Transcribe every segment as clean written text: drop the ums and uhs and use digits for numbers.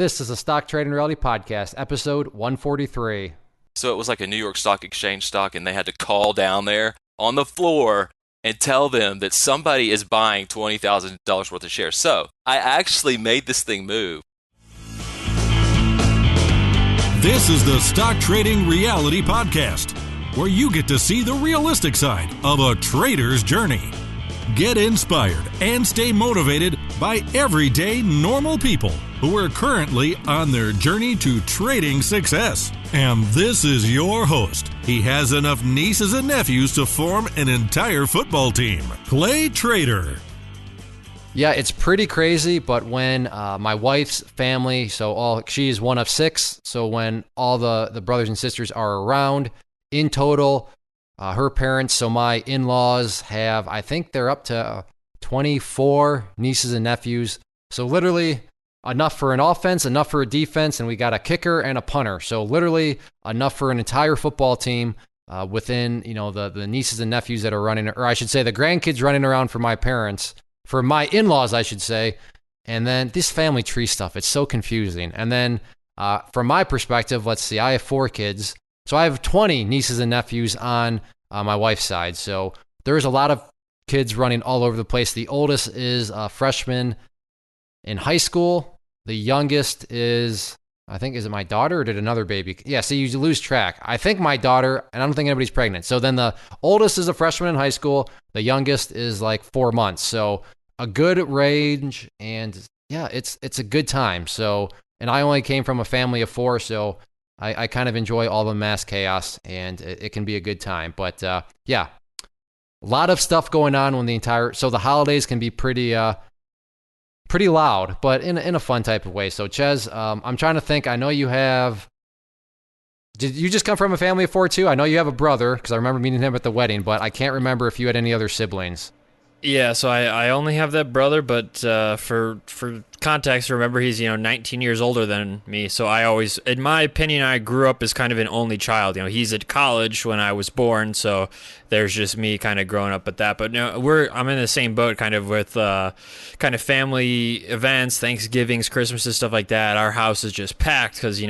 This is a Stock Trading Reality Podcast, episode 143. So it was like a New York Stock Exchange stock, and they had to call down there on the floor and tell them that somebody is buying $20,000 worth of shares. So I actually made this thing move. This is the Stock Trading Reality Podcast, where you get to see the realistic side of a trader's journey. Get inspired and stay motivated by everyday normal people who are currently on their journey to trading success. And this is your host. He has enough nieces and nephews to form an entire football team. Clay Trader. Yeah, it's pretty crazy, but when my wife's family, she is one of six, so when all the brothers and sisters are around, in total, her parents, so my in-laws have, I think they're up to 24 nieces and nephews. So literally enough for an offense, enough for a defense, and we got a kicker and a punter. So literally enough for an entire football team within, the nieces and nephews that are running, or I should say the grandkids running around for my parents, for my in-laws, I should say. And then this family tree stuff, it's so confusing. And then from my perspective, let's see, I have 4 kids. So I have 20 nieces and nephews on my wife's side. So there's a lot of kids running all over the place. The oldest is a freshman in high school. The youngest is, I think, is it my daughter or did another baby? Yeah, so you lose track. I think my daughter, and I don't think anybody's pregnant. So then the oldest is a freshman in high school. The youngest is like 4 months. So a good range, and yeah, it's a good time. So, and I only came from a family of 4, so I kind of enjoy all the mass chaos, and it can be a good time. But yeah, a lot of stuff going on when so the holidays can be pretty loud, but in a fun type of way. So Ches, I'm trying to think. I know you did you just come from a family of 4 too? I know you have a brother, because I remember meeting him at the wedding, but I can't remember if you had any other siblings. Yeah, so I only have that brother, but for context, remember he's 19 years older than me. So I always, in my opinion, I grew up as kind of an only child. He's at college when I was born, so there's just me kind of growing up at that. But no, I'm in the same boat, kind of with kind of family events, Thanksgivings, Christmases, stuff like that. Our house is just packed because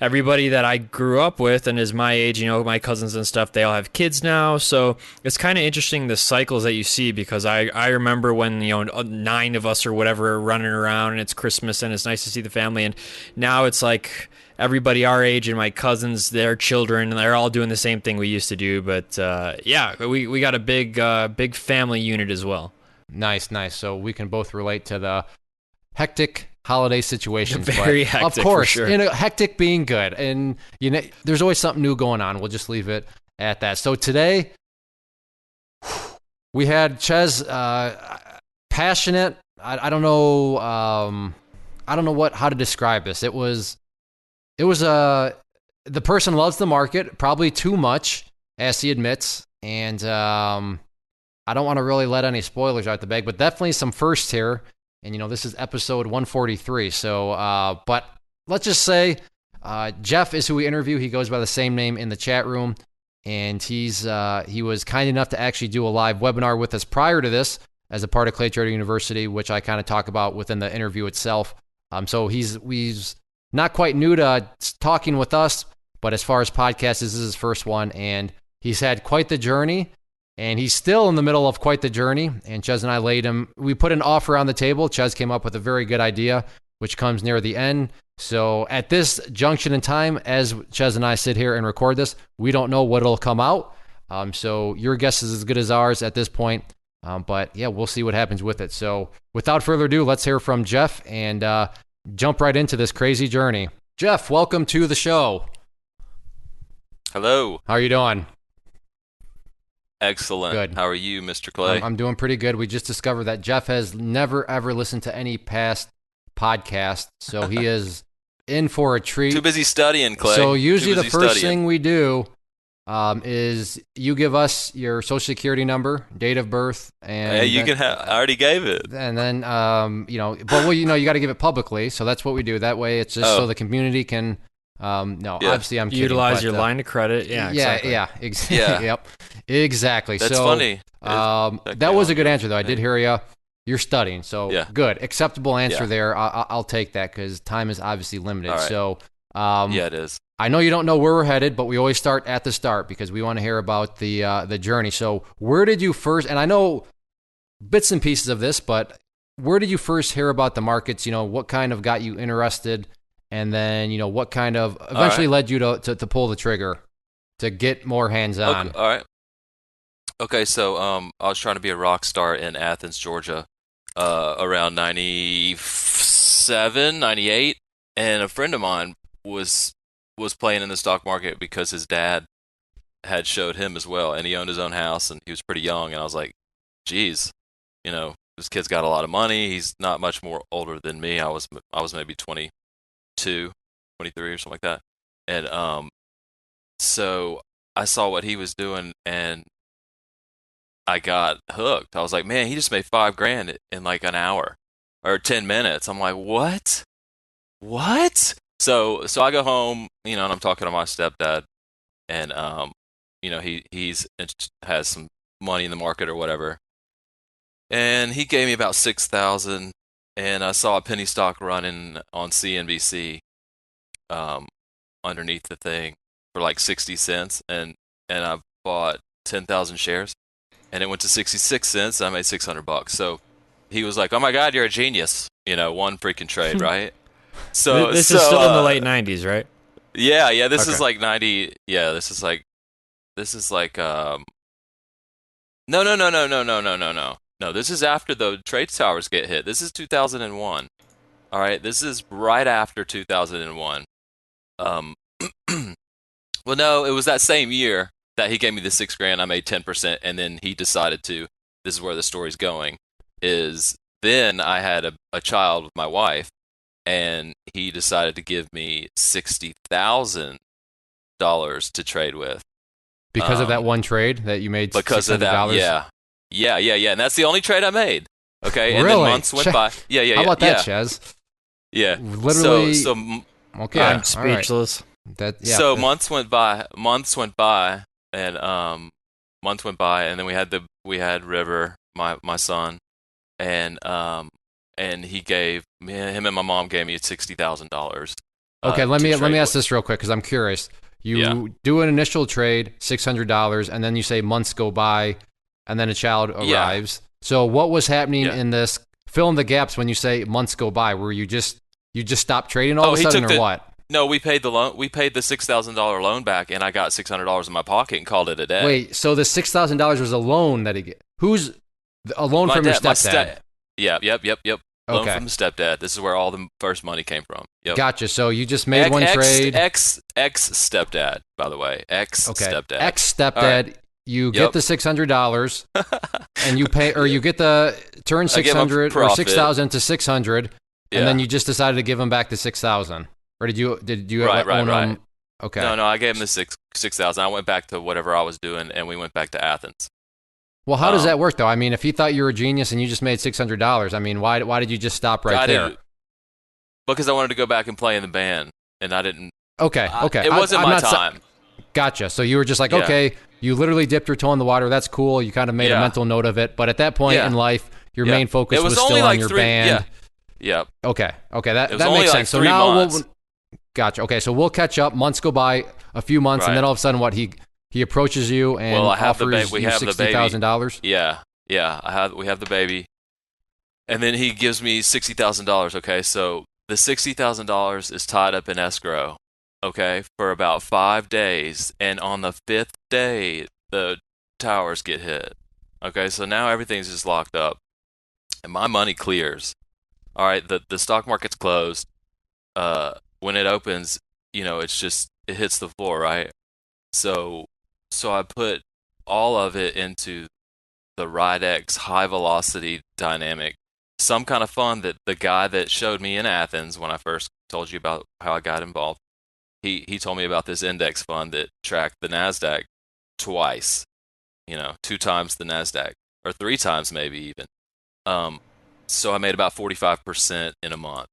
everybody that I grew up with and is my age, my cousins and stuff, they all have kids now. So it's kind of interesting the cycles that you see, because I remember when 9 of us or whatever are running around and it's Christmas and it's nice to see the family, and now it's like everybody our age and my cousins, their children, and they're all doing the same thing we used to do. But yeah, we got a big family unit as well. Nice. So we can both relate to the hectic holiday situations. Very hectic, of course, for sure. Hectic being good, and there's always something new going on. We'll just leave it at that. So today we had Ches, passionate. I don't know. I don't know how to describe this. It was the person loves the market probably too much, as he admits, and I don't want to really let any spoilers out the bag, but definitely some firsts here. And this is episode 143. So, but let's just say Jeff is who we interview. He goes by the same name in the chat room, and he was kind enough to actually do a live webinar with us prior to this, as a part of Clay Trader University, which I kind of talk about within the interview itself. So he's not quite new to talking with us, but as far as podcasts, this is his first one, and he's had quite the journey, and he's still in the middle of quite the journey. And Ches and I we put an offer on the table. Ches came up with a very good idea, which comes near the end. So at this junction in time, as Ches and I sit here and record this, we don't know what will come out. So your guess is as good as ours at this point. But yeah, we'll see what happens with it. So without further ado, let's hear from Jeff and jump right into this crazy journey. Jeff, welcome to the show. Hello. How are you doing? Excellent. Good. How are you, Mr. Clay? I'm doing pretty good. We just discovered that Jeff has never, ever listened to any past podcast, so he is in for a treat. Too busy studying, Clay. So usually the first studying. thing we do is you give us your social security number, date of birth, and hey, you can have. I already gave it. And then you got to give it publicly. So that's what we do. That way, it's just so the community can. Obviously I'm kidding. Utilize your line of credit. Yeah, exactly. Yeah. Yep. Exactly. That's so, funny. That was a good answer, though. I did hear you. You're studying, so Yeah. good. Acceptable answer Yeah. there. I'll take that because time is obviously limited. All right. So, Yeah, it is. I know you don't know where we're headed, but we always start at the start because we want to hear about the journey. So, where did you first? And I know bits and pieces of this, but where did you first hear about the markets? What kind of got you interested, and then what kind of eventually led you to pull the trigger to get more hands on. Okay, all right. Okay, so I was trying to be a rock star in Athens, Georgia, around 97, 98, and a friend of mine was playing in the stock market because his dad had showed him as well, and he owned his own house, and he was pretty young, and I was like, geez, this kid's got a lot of money. He's not much more older than me. I was maybe 22, 23 or something like that, and so I saw what he was doing, and I got hooked. I was like, man, he just made $5,000 in like an hour or 10 minutes. I'm like, what? So I go home, and I'm talking to my stepdad, and he's has some money in the market or whatever, and he gave me about 6,000, and I saw a penny stock running on CNBC, underneath the thing for like 60 cents, and I bought 10,000 shares. And it went to 66 cents. I made $600. So he was like, "Oh my God, you're a genius!" One freaking trade, right? So this is still in the late '90s, right? Yeah. This Okay. is like 90. Yeah, this is like no. No, this is after the trade towers get hit. This is 2001. All right, this is right after 2001. Well, no, it was that same year that he gave me the $6,000. I made 10%, and then he decided to. This is where the story's going. Is then I had a child with my wife, and he decided to give me $60,000 to trade with Because of that one trade that you made because of that. Yeah, and that's the only trade I made. Okay, and Really? then months went by. Yeah. How about that, Chaz? Yeah, Literally. So Okay, I'm all right. speechless. So months went by, and then we had River, my son, and he gave him and my mom gave me $60,000. Okay, let me ask this real quick because I'm curious. You do an initial trade, $600, and then you say months go by, and then a child arrives. So what was happening in this? Fill in the gaps when you say months go by. Were you just stopped trading all of a sudden, or what? No, we paid the loan. We paid the $6,000 loan back, and I got $600 in my pocket and called it a day. Wait, so the $6,000 was a loan that he get? Who's a loan from your stepdad? Yep. Loan Okay. from the stepdad. This is where all the first money came from. Yep. Gotcha. So you just made one trade. Ex stepdad, by the way. Stepdad. Ex stepdad. Right. You get the $600, and you pay, or you get the turn 600 or 6,000 to 600, and then you just decided to give him back the 6,000, or did you right. him? Okay. No, I gave him the 6,000. I went back to whatever I was doing, and we went back to Athens. Well, how does that work, though? I mean, if he thought you were a genius and you just made $600, I mean, why did you just stop right there? Because I wanted to go back and play in the band, and I didn't. Okay. It wasn't my time. Gotcha. So you were just like, okay, you literally dipped your toe in the water. That's cool. You kind of made a mental note of it. But at that point in life, your main focus was still on your band. Yeah. Okay. That makes like sense. So now gotcha. Okay. So we'll catch up. Months go by, a few months, and then all of a sudden, what he approaches you and offers you $60,000. Yeah. We have the baby, and then he gives me $60,000. Okay, so the $60,000 is tied up in escrow. Okay, for about 5 days, and on the 5th day, the towers get hit. Okay, so now everything's just locked up, and my money clears. All right, the stock market's closed. When it opens, it hits the floor, right? So I put all of it into the Ridex high velocity dynamic, some kind of fund that the guy that showed me in Athens when I first told you about how I got involved. He told me about this index fund that tracked the NASDAQ twice, 2 times the NASDAQ, or 3 times maybe even. So I made about 45% in a month.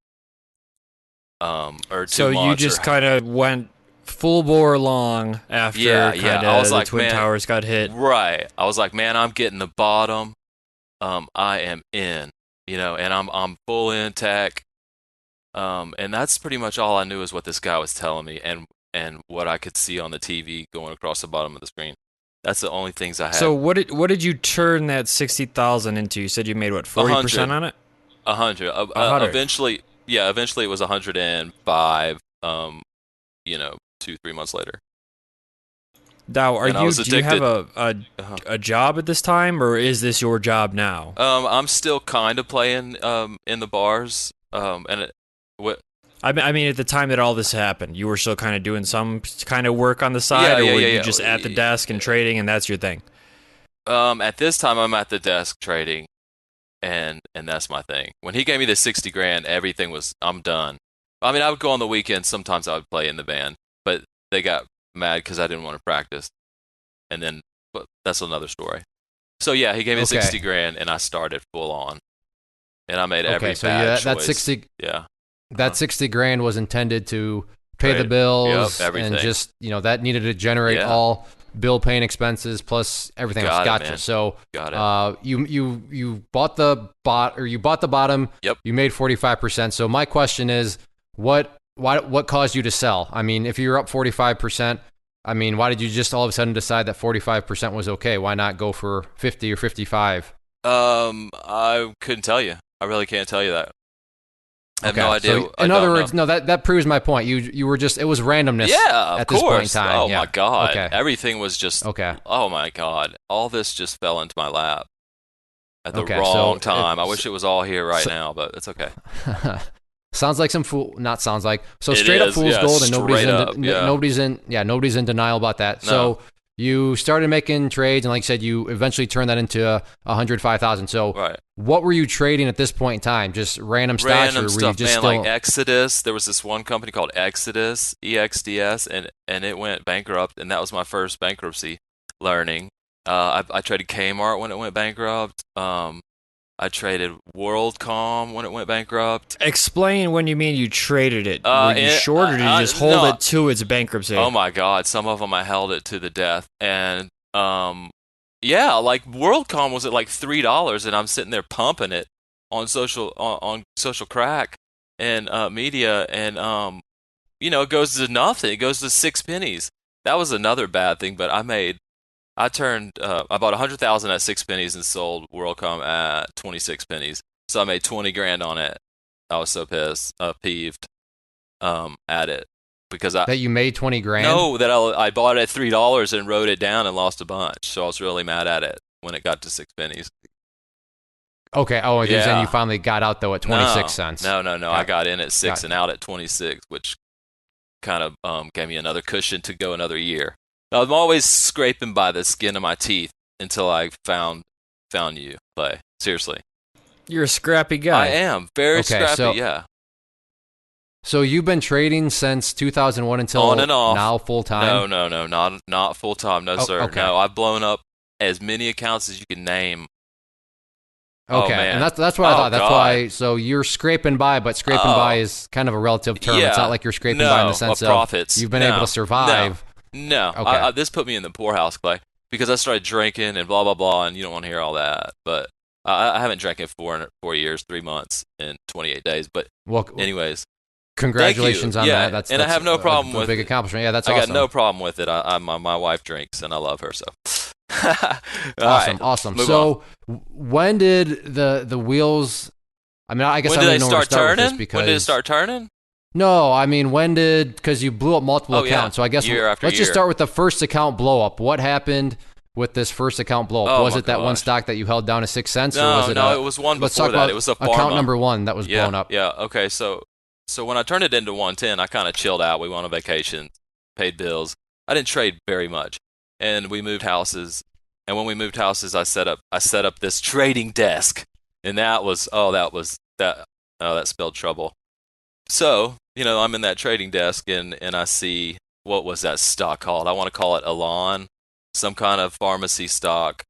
Or 2 months. So you just kind of went full bore long after I was like, the Twin Towers got hit. Right. I was like, man, I'm getting the bottom. I am in. and I'm full in tech. And that's pretty much all I knew is what this guy was telling me and what I could see on the TV going across the bottom of the screen. That's the only things I had. So what did you turn that 60,000 into? You said you made what, 40% on it? 100. 100. Eventually it was 105. 2-3 months later. Now, And I was do you have addicted. a job at this time, or is this your job now? I'm still kind of playing in the bars. I mean, at the time that all this happened, you were still kind of doing some kind of work on the side, or were you just at the desk and trading, and that's your thing? At this time, I'm at the desk trading, and that's my thing. When he gave me the 60 grand, everything was, I'm done. I mean, I would go on the weekends. Sometimes I would play in the band, but they got mad because I didn't want to practice. And then, but that's another story. So yeah, he gave me 60 grand, and I started full on, and I made every bad choice. That 60, yeah, that 60 grand was intended to pay the bills, everything. And just that needed to generate all bill paying expenses plus everything else. Gotcha. Man. So Got it. You bought the bottom. Yep. You made 45%. So my question is, what caused you to sell? I mean, if you're up 45%, I mean, why did you just all of a sudden decide that 45% was okay? Why not go for 50 or 55? I couldn't tell you. I really can't tell you that. I have no idea. So in other words, no, that proves my point. You were just, it was randomness. Yeah, at this point in time. Oh my God. Okay. Everything was just, okay. Oh my God. All this just fell into my lap at the wrong time. I wish it was all here right now, but it's okay. Sounds like not sounds like. So straight up fool's gold, and nobody's in denial about that. No. So you started making trades, and like you said, you eventually turned that into 105,000. So what were you trading at this point in time? Just random stocks, or were stuff, you just like Exodus? There was this one company called Exodus, EXDS, and it went bankrupt, and that was my first bankruptcy learning. I traded Kmart when it went bankrupt. I traded WorldCom when it went bankrupt. Explain when you mean you traded it. Were you short, or did you just hold it to its bankruptcy? Oh my God, some of them I held it to the death. And like WorldCom was at like $3, and I'm sitting there pumping it on social crack and media, and it goes to nothing. It goes to 6 pennies. That was another bad thing, but I bought 100,000 at 6 pennies and sold WorldCom at 26 pennies. So I made 20 grand on it. I was so peeved at it because that you made 20 grand. No, that I bought it at $3 and wrote it down and lost a bunch. So I was really mad at it when it got to 6 pennies. Okay. Oh, you're saying you finally got out though at 26 cents. No. I got in at 6 and out at 26, which kind of gave me another cushion to go another year. I'm always scraping by the skin of my teeth until I found you, Clay. Seriously. You're a scrappy guy. I am. Very scrappy, yeah. So you've been trading since 2001 until on and off. Now full-time? No, not full-time. No, sir. Okay. No, I've blown up as many accounts as you can name. Okay, and that's what I thought. That's why. So you're scraping by, but scraping by is kind of a relative term. Yeah. It's not like you're scraping by in the sense of profits. You've been able to survive. No. Okay. This put me in the poorhouse, Clay, because I started drinking and blah, blah, blah, and you don't want to hear all that. But I haven't drank in 4 years, 3 months, and 28 days. But anyways. Congratulations on that. That's I have no problem with a big accomplishment. Yeah, that's I awesome. I got no problem with it. My wife drinks, and I love her, so. Awesome. So when did the wheels, I mean, I guess when I did don't they know start turning? Because, when did it start turning? No, I mean, because you blew up multiple accounts. So I guess let's just start with the first account blow up. What happened with this first account blow up? Was it that one stock that you held down to 6 cents? No, or was it was one before that. It was a pharma. Account number one that was blown up. Yeah, okay. So when I turned it into 110, I kind of chilled out. We went on vacation, paid bills. I didn't trade very much. And we moved houses. And when we moved houses, I set up this trading desk. And that spelled trouble. So, I'm in that trading desk and I see, what was that stock called? I want to call it Elan, some kind of pharmacy stock,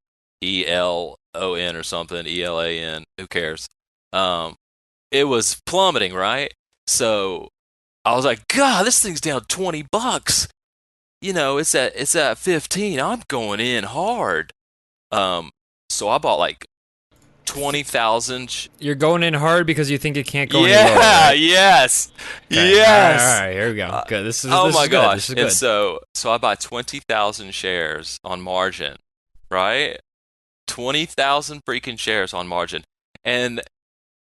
ELON or something, ELAN, who cares? It was plummeting, right? So I was like, God, this thing's down $20. It's at 15. I'm going in hard. So I bought like 20,000. You're going in hard because you think it can't go any Yeah, lower, right? yes, Okay. yes. All right, here we go. Good. This is Oh this my is good. gosh! This is And good. so I buy 20,000 shares on margin, right? 20,000 freaking shares on margin, and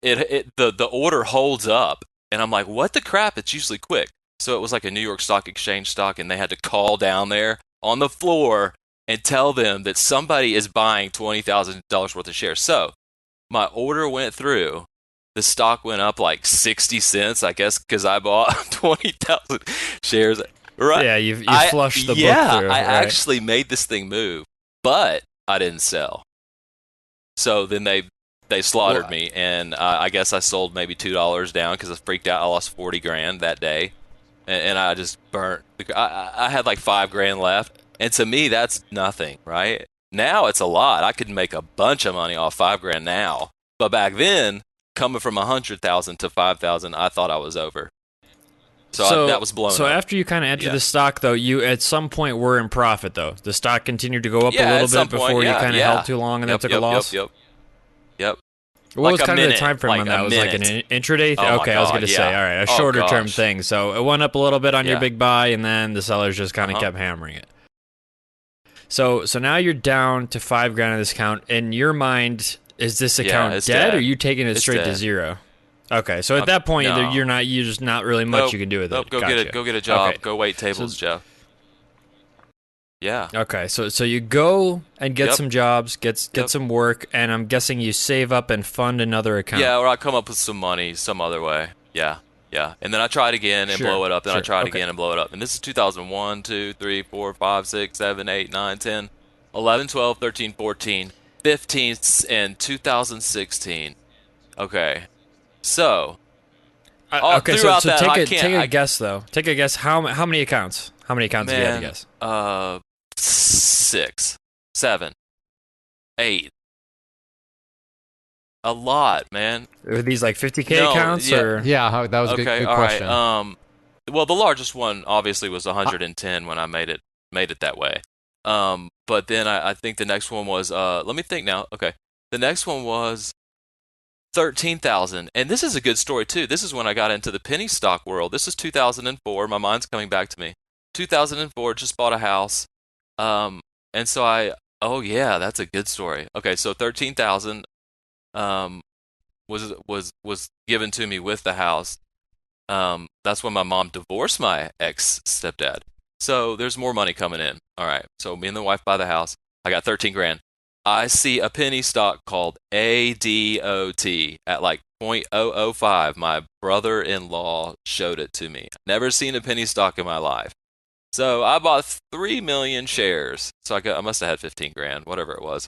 the order holds up, and I'm like, what the crap? It's usually quick. So it was like a New York Stock Exchange stock, and they had to call down there on the floor and tell them that somebody is buying $20,000 worth of shares. So my order went through. The stock went up like 60 cents, I guess, because I bought 20,000 shares. Right? Yeah, you flushed the book through. I right? actually made this thing move, but I didn't sell. So then they slaughtered me, and I guess I sold maybe $2 down because I freaked out. I lost 40 grand that day, and I just burnt. I had like 5 grand left, and to me that's nothing, right? Now it's a lot. I could make a bunch of money off 5 grand now, but back then, coming from 100,000 to 5,000, I thought I was over. So that was blown up. So after you kind of entered the stock, though, you at some point were in profit, though. The stock continued to go up a little bit before you kind of held too long and then took a loss. Yep. What was Like a kind of the minute, time frame like on that? a Was it like an minute. intraday? Oh my Okay, I was God, going to say, yeah. all right, a Oh shorter term gosh. thing. So it went up a little bit on your Yeah. big buy, and then the sellers just kind of kept hammering it. So now you're down to 5 grand on this account. In your mind, is this account it's dead, dead. or are you taking it It's straight to dead. zero? Okay, so at that point, no. you're just not really much you can do with Nope, it. go Gotcha. get it. Go get a job. Okay. Go wait tables, Jeff. Yeah. Okay, so you go and get Yep. some jobs, get Yep. some work, and I'm guessing you save up and fund another account. Yeah, or I come up with some money some other way. Yeah. And then I try it again and Sure, blow it up. Then I sure, try it okay. again and blow it up. And this is 2001, 2, 3, 4, 5, 6, 7, 8, 9, 10, 11, 12, 13, 14, 15, and 2016. Okay. So, Okay, so throughout that, I take can't- a I- guess though. Take a guess. How many accounts? How many accounts do you have to guess? 6, 7, 8. A lot, man. Are these like 50K No, accounts yeah. or? Yeah, that was a good all right. question. Well, the largest one obviously was 110 when I made it that way. But then I think the next one was let me think now. Okay, the next one was 13,000, and this is a good story too. This is when I got into the penny stock world. This is 2004. My mind's coming back to me. 2004, just bought a house, and so oh yeah, that's a good story. Okay, so 13,000 was given to me with the house. That's when my mom divorced my ex stepdad. So there's more money coming in. All right. So me and the wife buy the house. I got 13 grand. I see a penny stock called ADOT at like 0.005. My brother-in-law showed it to me. Never seen a penny stock in my life. So I bought 3 million shares. So I must have had 15 grand, whatever it was.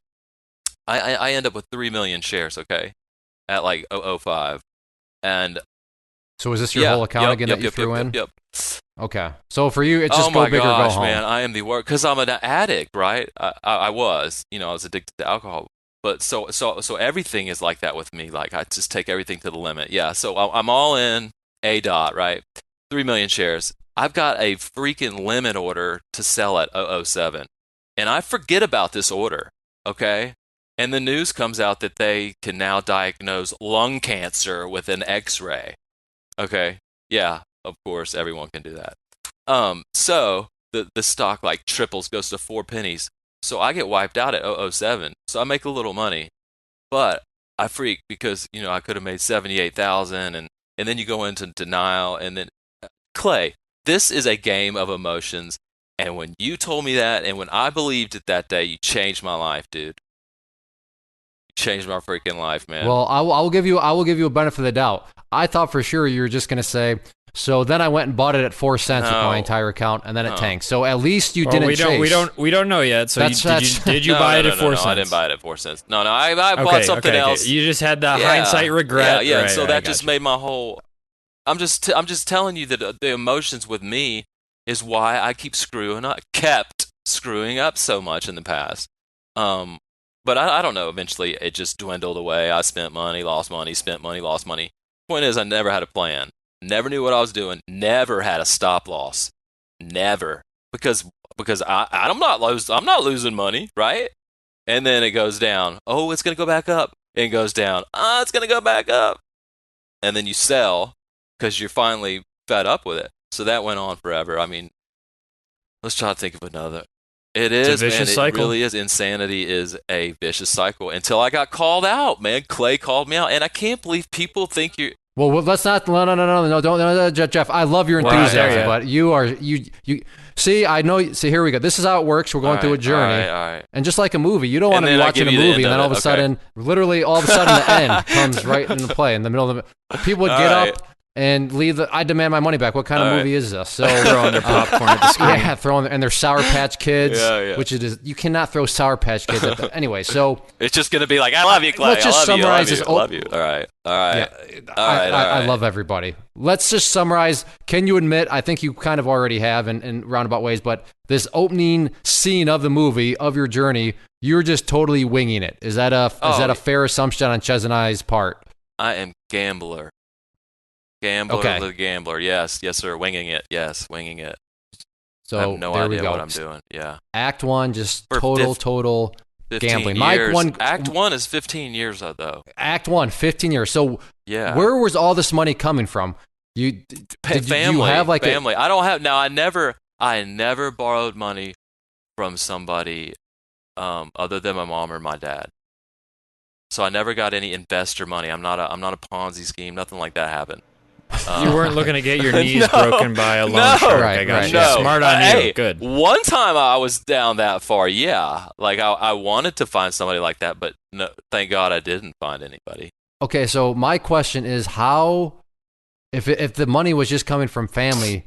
I end up with 3 million shares, okay, at like 0.005. And So is this your whole account again that you threw in? Yep. Okay. So for you, it's just go my big or go gosh, home. man, I am the worst because I'm an addict, right? I was, I was addicted to alcohol. But so everything is like that with me. Like I just take everything to the limit. Yeah. So I'm all in a dot, right? 3 million shares. I've got a freaking limit order to sell at 007, and I forget about this order. Okay. And the news comes out that they can now diagnose lung cancer with an X-ray. Okay. Yeah. Of course, everyone can do that. So the stock like triples, goes to 4 pennies. So I get wiped out at 007. So I make a little money, but I freak because I could have made 78,000, and then you go into denial, and then Clay, this is a game of emotions. And when you told me that, and when I believed it that day, you changed my life, dude. You changed my freaking life, man. Well, I will give you a benefit of the doubt. I thought for sure you were just going to say, so then I went and bought it at 4 cents with my entire account, and then it tanked. So at least you didn't chase. We don't know yet. So did you buy it at 4 cents? No, I didn't buy it at 4 cents. No, I bought something else. You just had the hindsight regret. Yeah. Right, so right, that just made my whole. I'm just telling you that the emotions with me is why I kept screwing up so much in the past. But I don't know. Eventually, it just dwindled away. I spent money, lost money, spent money, lost money. Point is, I never had a plan. Never knew what I was doing. Never had a stop loss. Never, because I'm not losing money, right? And then it goes down. Oh, it's gonna go back up. and goes down. It's going to go back up. And then you sell because you're finally fed up with it. So that went on forever. I mean, let's try to think of another. It is, It's a vicious cycle. It really is. Insanity is a vicious cycle until I got called out, man. Clay called me out. And I can't believe people think you're. Well, let's not. No, don't, no, Jeff. I love your enthusiasm, but you. See, I know. See, here we go. This is how it works. We're going through a journey, all right. And just like a movie, you don't want to be watching a give you the movie, end and then of all of it. a sudden, literally, all of a sudden, the end comes right into play in the middle of the. People would get up and leave. I demand my money back. What kind of movie is this? So throwing their popcorn at the screen. Yeah, and they're Sour Patch Kids, Yeah. which it is. You cannot throw Sour Patch Kids at the. Anyway, so It's just going to be like, I love you, Clay. let's just summarize this. I love you. All right. Yeah, I love everybody. Let's just summarize. Can you admit, I think you kind of already have in roundabout ways, but this opening scene of the movie, of your journey, you're just totally winging it. Is that a fair assumption on Ches and I's part? I am gambler. The gambler. Yes, sir. Winging it. Yes, winging it. So I have no there idea we go. what I'm doing. Yeah. Act 1, just For total 15 gambling. Years. Act 1 is 15 years though. Act 1, 15 years. So yeah. Where was all this money coming from? Family. You have like family. I don't have now. I never borrowed money from somebody other than my mom or my dad. So I never got any investor money. I'm not a Ponzi scheme. Nothing like that happened. You weren't looking to get your knees broken by a loan shark. I got you. No. Smart on you. Hey, good. One time I was down that far. Yeah, like I wanted to find somebody like that, but no, thank God I didn't find anybody. Okay, so my question is how, if the money was just coming from family,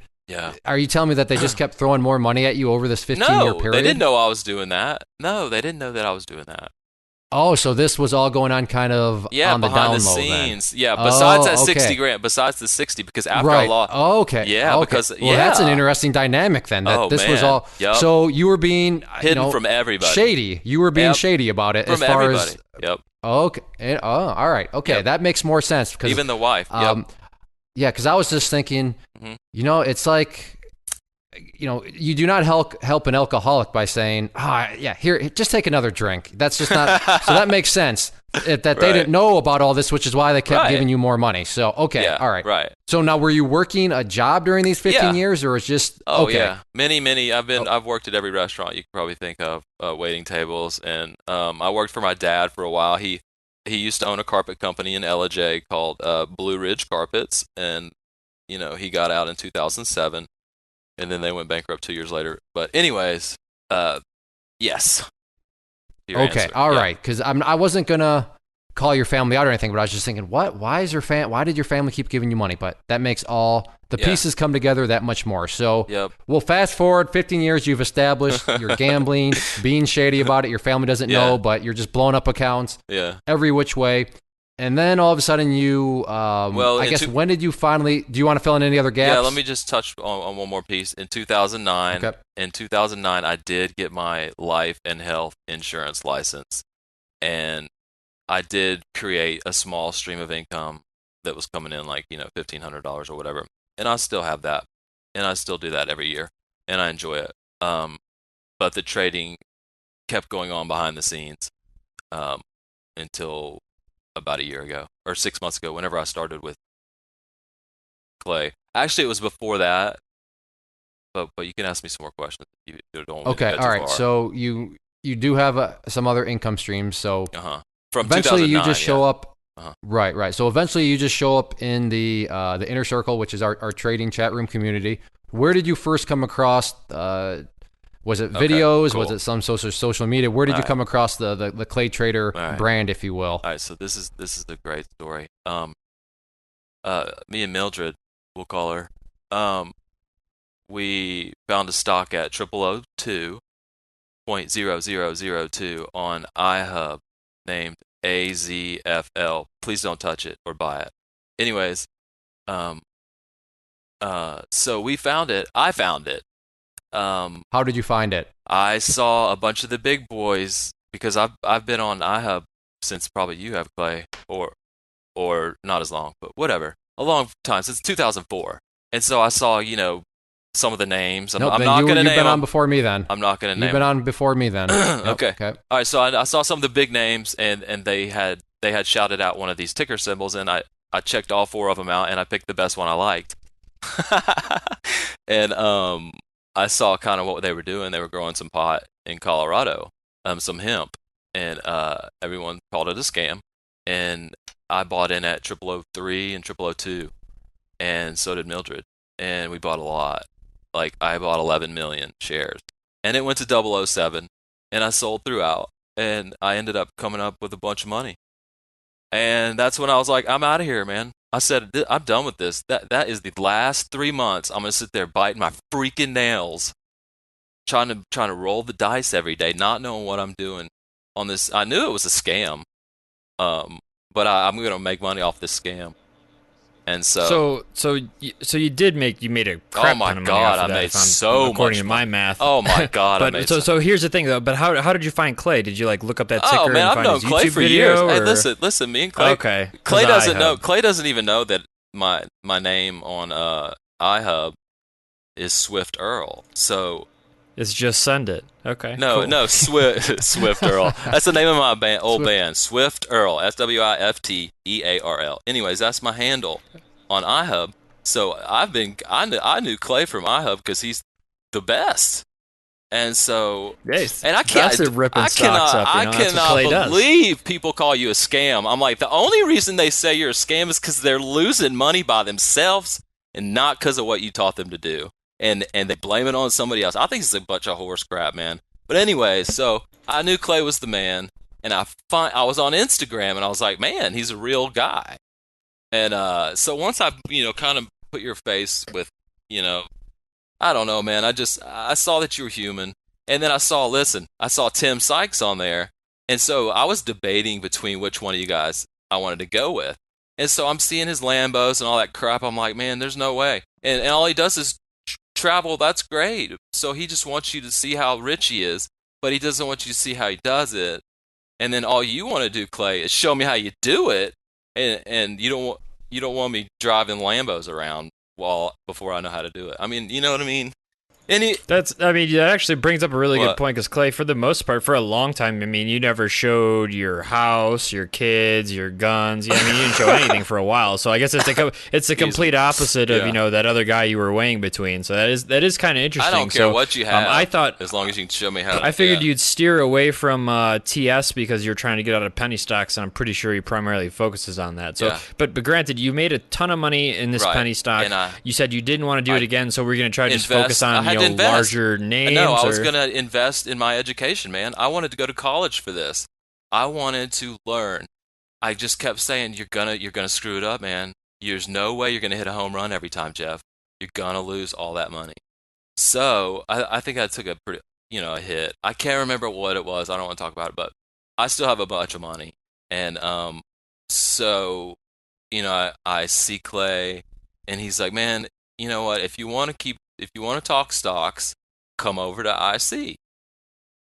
are you telling me that they just kept throwing more money at you over this 15-year period? No, they didn't know I was doing that. No, they didn't know that I was doing that. Oh, so this was all going on kind of on the down behind the low scenes. then. Yeah, besides that okay. 60 grand, besides the 60, because after I lost. Oh, okay. Yeah, okay. because well, that's an interesting dynamic then. That this was all. Yep. So you were being hidden from everybody. Shady. You were being shady about it from as far everybody. as. Yep. Okay. All right. Okay, that makes more sense because even the wife. Yeah, because I was just thinking, it's like. You do not help an alcoholic by saying, here, just take another drink. That's just not, so that makes sense. They didn't know about all this, which is why they kept giving you more money. So, okay, all right. Right. So now were you working a job during these 15 years or was just, yeah. Many. I've worked at every restaurant you could probably think of, waiting tables. And I worked for my dad for a while. He used to own a carpet company in LJ called Blue Ridge Carpets. And, he got out in 2007. And then they went bankrupt 2 years later. But anyways, yes. Okay, all right. Because I wasn't gonna call your family out or anything, but I was just thinking, why did your family keep giving you money? But that makes all the pieces come together that much more. So we'll fast forward 15 years. You've established you're gambling, being shady about it. Your family doesn't know, but you're just blowing up accounts. Every which way. And then all of a sudden you, I guess, when did you finally, do you want to fill in any other gaps? Yeah, let me just touch on one more piece. In 2009, I did get my life and health insurance license. And I did create a small stream of income that was coming in like, $1,500 or whatever. And I still have that. And I still do that every year. And I enjoy it. But the trading kept going on behind the scenes until about a year ago or 6 months ago, whenever I started with Clay. Actually, it was before that, but you can ask me some more questions if you don't want me to get too all right. far. So you do have some other income streams. So from eventually you just show up. Uh-huh. Right. So eventually you just show up in the inner circle, which is our trading chat room community. Where did you first come across? Was it videos? Cool. Was it some social media? Where did you come across the Clay Trader brand, if you will? All right, so this is a great story. Me and Mildred, we'll call her. We found a stock at 0002.0002 on iHub named AZFL. Please don't touch it or buy it. Anyways, so we found it. I found it. How did you find it? I saw a bunch of the big boys because I've been on iHub since probably you have, Clay, or not as long, but whatever, a long time, since 2004. And so I saw some of the names. I'm not going to name them. You've been on before me then. I'm not going to name them. You've been on before me then. Okay. All right. So I saw some of the big names, and they had they had shouted out one of these ticker symbols, and I checked all 4 of them out, and I picked the best one I liked. And I saw kind of what they were doing. They were growing some pot in Colorado, some hemp, and everyone called it a scam. And I bought in at 0003 and 0002, and so did Mildred. And we bought a lot. Like, I bought 11 million shares. And it went to 007, and I sold throughout, and I ended up coming up with a bunch of money. And that's when I was like, I'm out of here, man. I said, I'm done with this. That is the last 3 months. I'm going to sit there biting my freaking nails, trying to roll the dice every day, not knowing what I'm doing on this. I knew it was a scam, but I'm going to make money off this scam. And so you made a crap ton of money off of that, I made so much according to my math. Oh my God, but so here's the thing though. But how did you find Clay? Did you like look up that ticker? Oh man, and I've known find Clay his YouTube for video, years. Or? Hey, listen, me and Clay. Okay. Clay doesn't know. iHub. Clay doesn't even know that my name on iHub is Swift Earl. So It's just Send It. Okay. no, Swift Earl. That's the name of my old band, Swift Earl. SWIFTEARL. Anyways, that's my handle on iHub. So I knew Clay from iHub because he's the best. And so, Yes, and I can't, that's ripping stocks up. I That's what cannot Clay does. believe people call you a scam. I'm like, the only reason they say you're a scam is because they're losing money by themselves and not because of what you taught them to do. And they blame it on somebody else. I think it's a bunch of horse crap, man. But anyway, so I knew Clay was the man, and I was on Instagram, and I was like, man, he's a real guy. And so once I, kind of put your face with, I don't know, man. I saw that you were human. And then I saw Tim Sykes on there. And so I was debating between which one of you guys I wanted to go with. And so I'm seeing his Lambos and all that crap. I'm like, man, there's no way. And all he does is travel. That's great. So he just wants you to see how rich he is, but he doesn't want you to see how he does it. And then all you want to do, Clay, is show me how you do it. And you don't want me driving Lambos around before I know how to do it. I mean, you know what I mean? That actually brings up a really good point, because Clay, for the most part, for a long time, you never showed your house, your kids, your guns. You didn't show anything for a while. So I guess it's the complete opposite of that other guy you were weighing between. So that is kind of interesting. I don't care what you have. I thought, as long as you can show me how. I figured you'd steer away from TS because you're trying to get out of penny stocks, and I'm pretty sure he primarily focuses on that. So, but granted, you made a ton of money in this penny stock. And you said you didn't want to do it again, so we're going to try to just focus on larger names. No, I was going to invest in my education, man. I wanted to go to college for this. I wanted to learn. I just kept saying, you're gonna screw it up, man. There's no way you're gonna hit a home run every time, Jeff. You're gonna lose all that money. So I think I took a pretty, a hit. I can't remember what it was. I don't want to talk about it, but I still have a bunch of money. And so I see Clay, and he's like, man, you know what? If you want to talk stocks, come over to IC.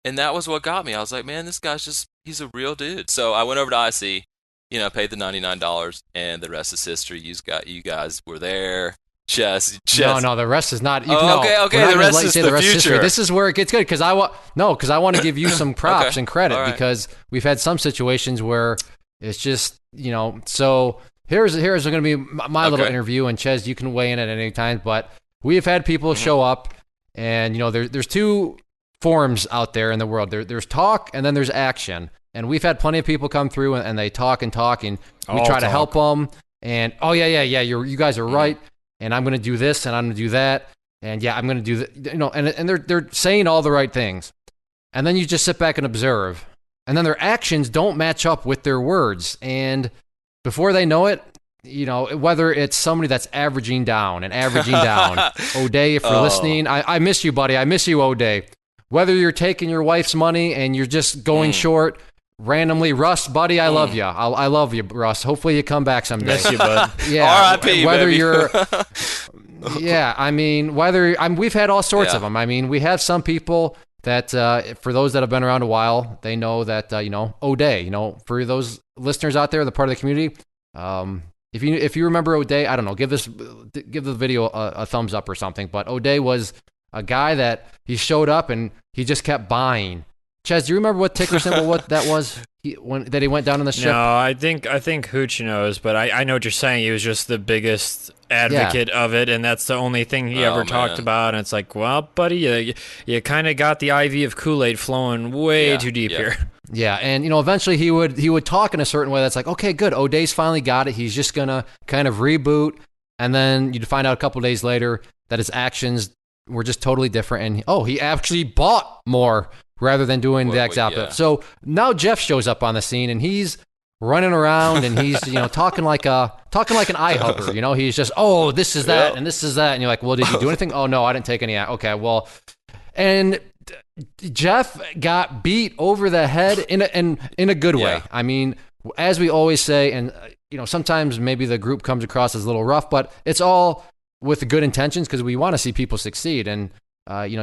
And that was what got me. I was like, man, this guy's he's a real dude. So I went over to IC, paid the $99, and the rest is history. You guys were there. Chess. No, the rest is not. Okay. The rest is the future. History. This is where it gets good, because I want to give you some props and credit, right, because we've had some situations where it's just, So here's going to be my little interview, and Ches, you can weigh in at any time, but we have had people show up, and there's two forms out there in the world. There's talk, and then there's action. And we've had plenty of people come through, and they talk, and we try to help them. And you guys are right. And I'm going to do this, and I'm going to do that, and I'm going to do that. And they're saying all the right things. And then you just sit back and observe, and then their actions don't match up with their words. And before they know it, whether it's somebody that's averaging down. O'Day, if you're listening, I miss you, buddy. I miss you, O'Day. Whether you're taking your wife's money and you're just going short randomly, Russ, buddy, I love you. I love you, Russ. Hopefully you come back someday. Miss you, bud. Yeah. R.I.P. Whether baby. you're, we've had all sorts of them. We have some people that, for those that have been around a while, they know that, O'Day. For those listeners out there, the part of the community. If you remember O'Day, I don't know, give the video a thumbs up or something. But O'Day was a guy that he showed up and he just kept buying Chaz, do you remember what ticker symbol what that was that he went down on the ship? No, I think Hooch knows, but I know what you're saying. He was just the biggest advocate of it, and that's the only thing he ever talked about. And it's like, well, buddy, you kind of got the IV of Kool-Aid flowing way too deep here. Yeah, and eventually he would talk in a certain way that's like, okay, good, O'Day's finally got it. He's just gonna kind of reboot, and then you'd find out a couple days later that his actions were just totally different, and he actually bought more rather than doing the exact opposite. So now Jeff shows up on the scene, and he's running around, and he's talking like an iHubber. He's just, this is that, and this is that, and you're like, well, did you do anything? Oh no, I didn't take any. Okay, well, and Jeff got beat over the head in a good way. Yeah. I mean, as we always say, and sometimes maybe the group comes across as a little rough, but it's all with good intentions because we want to see people succeed. And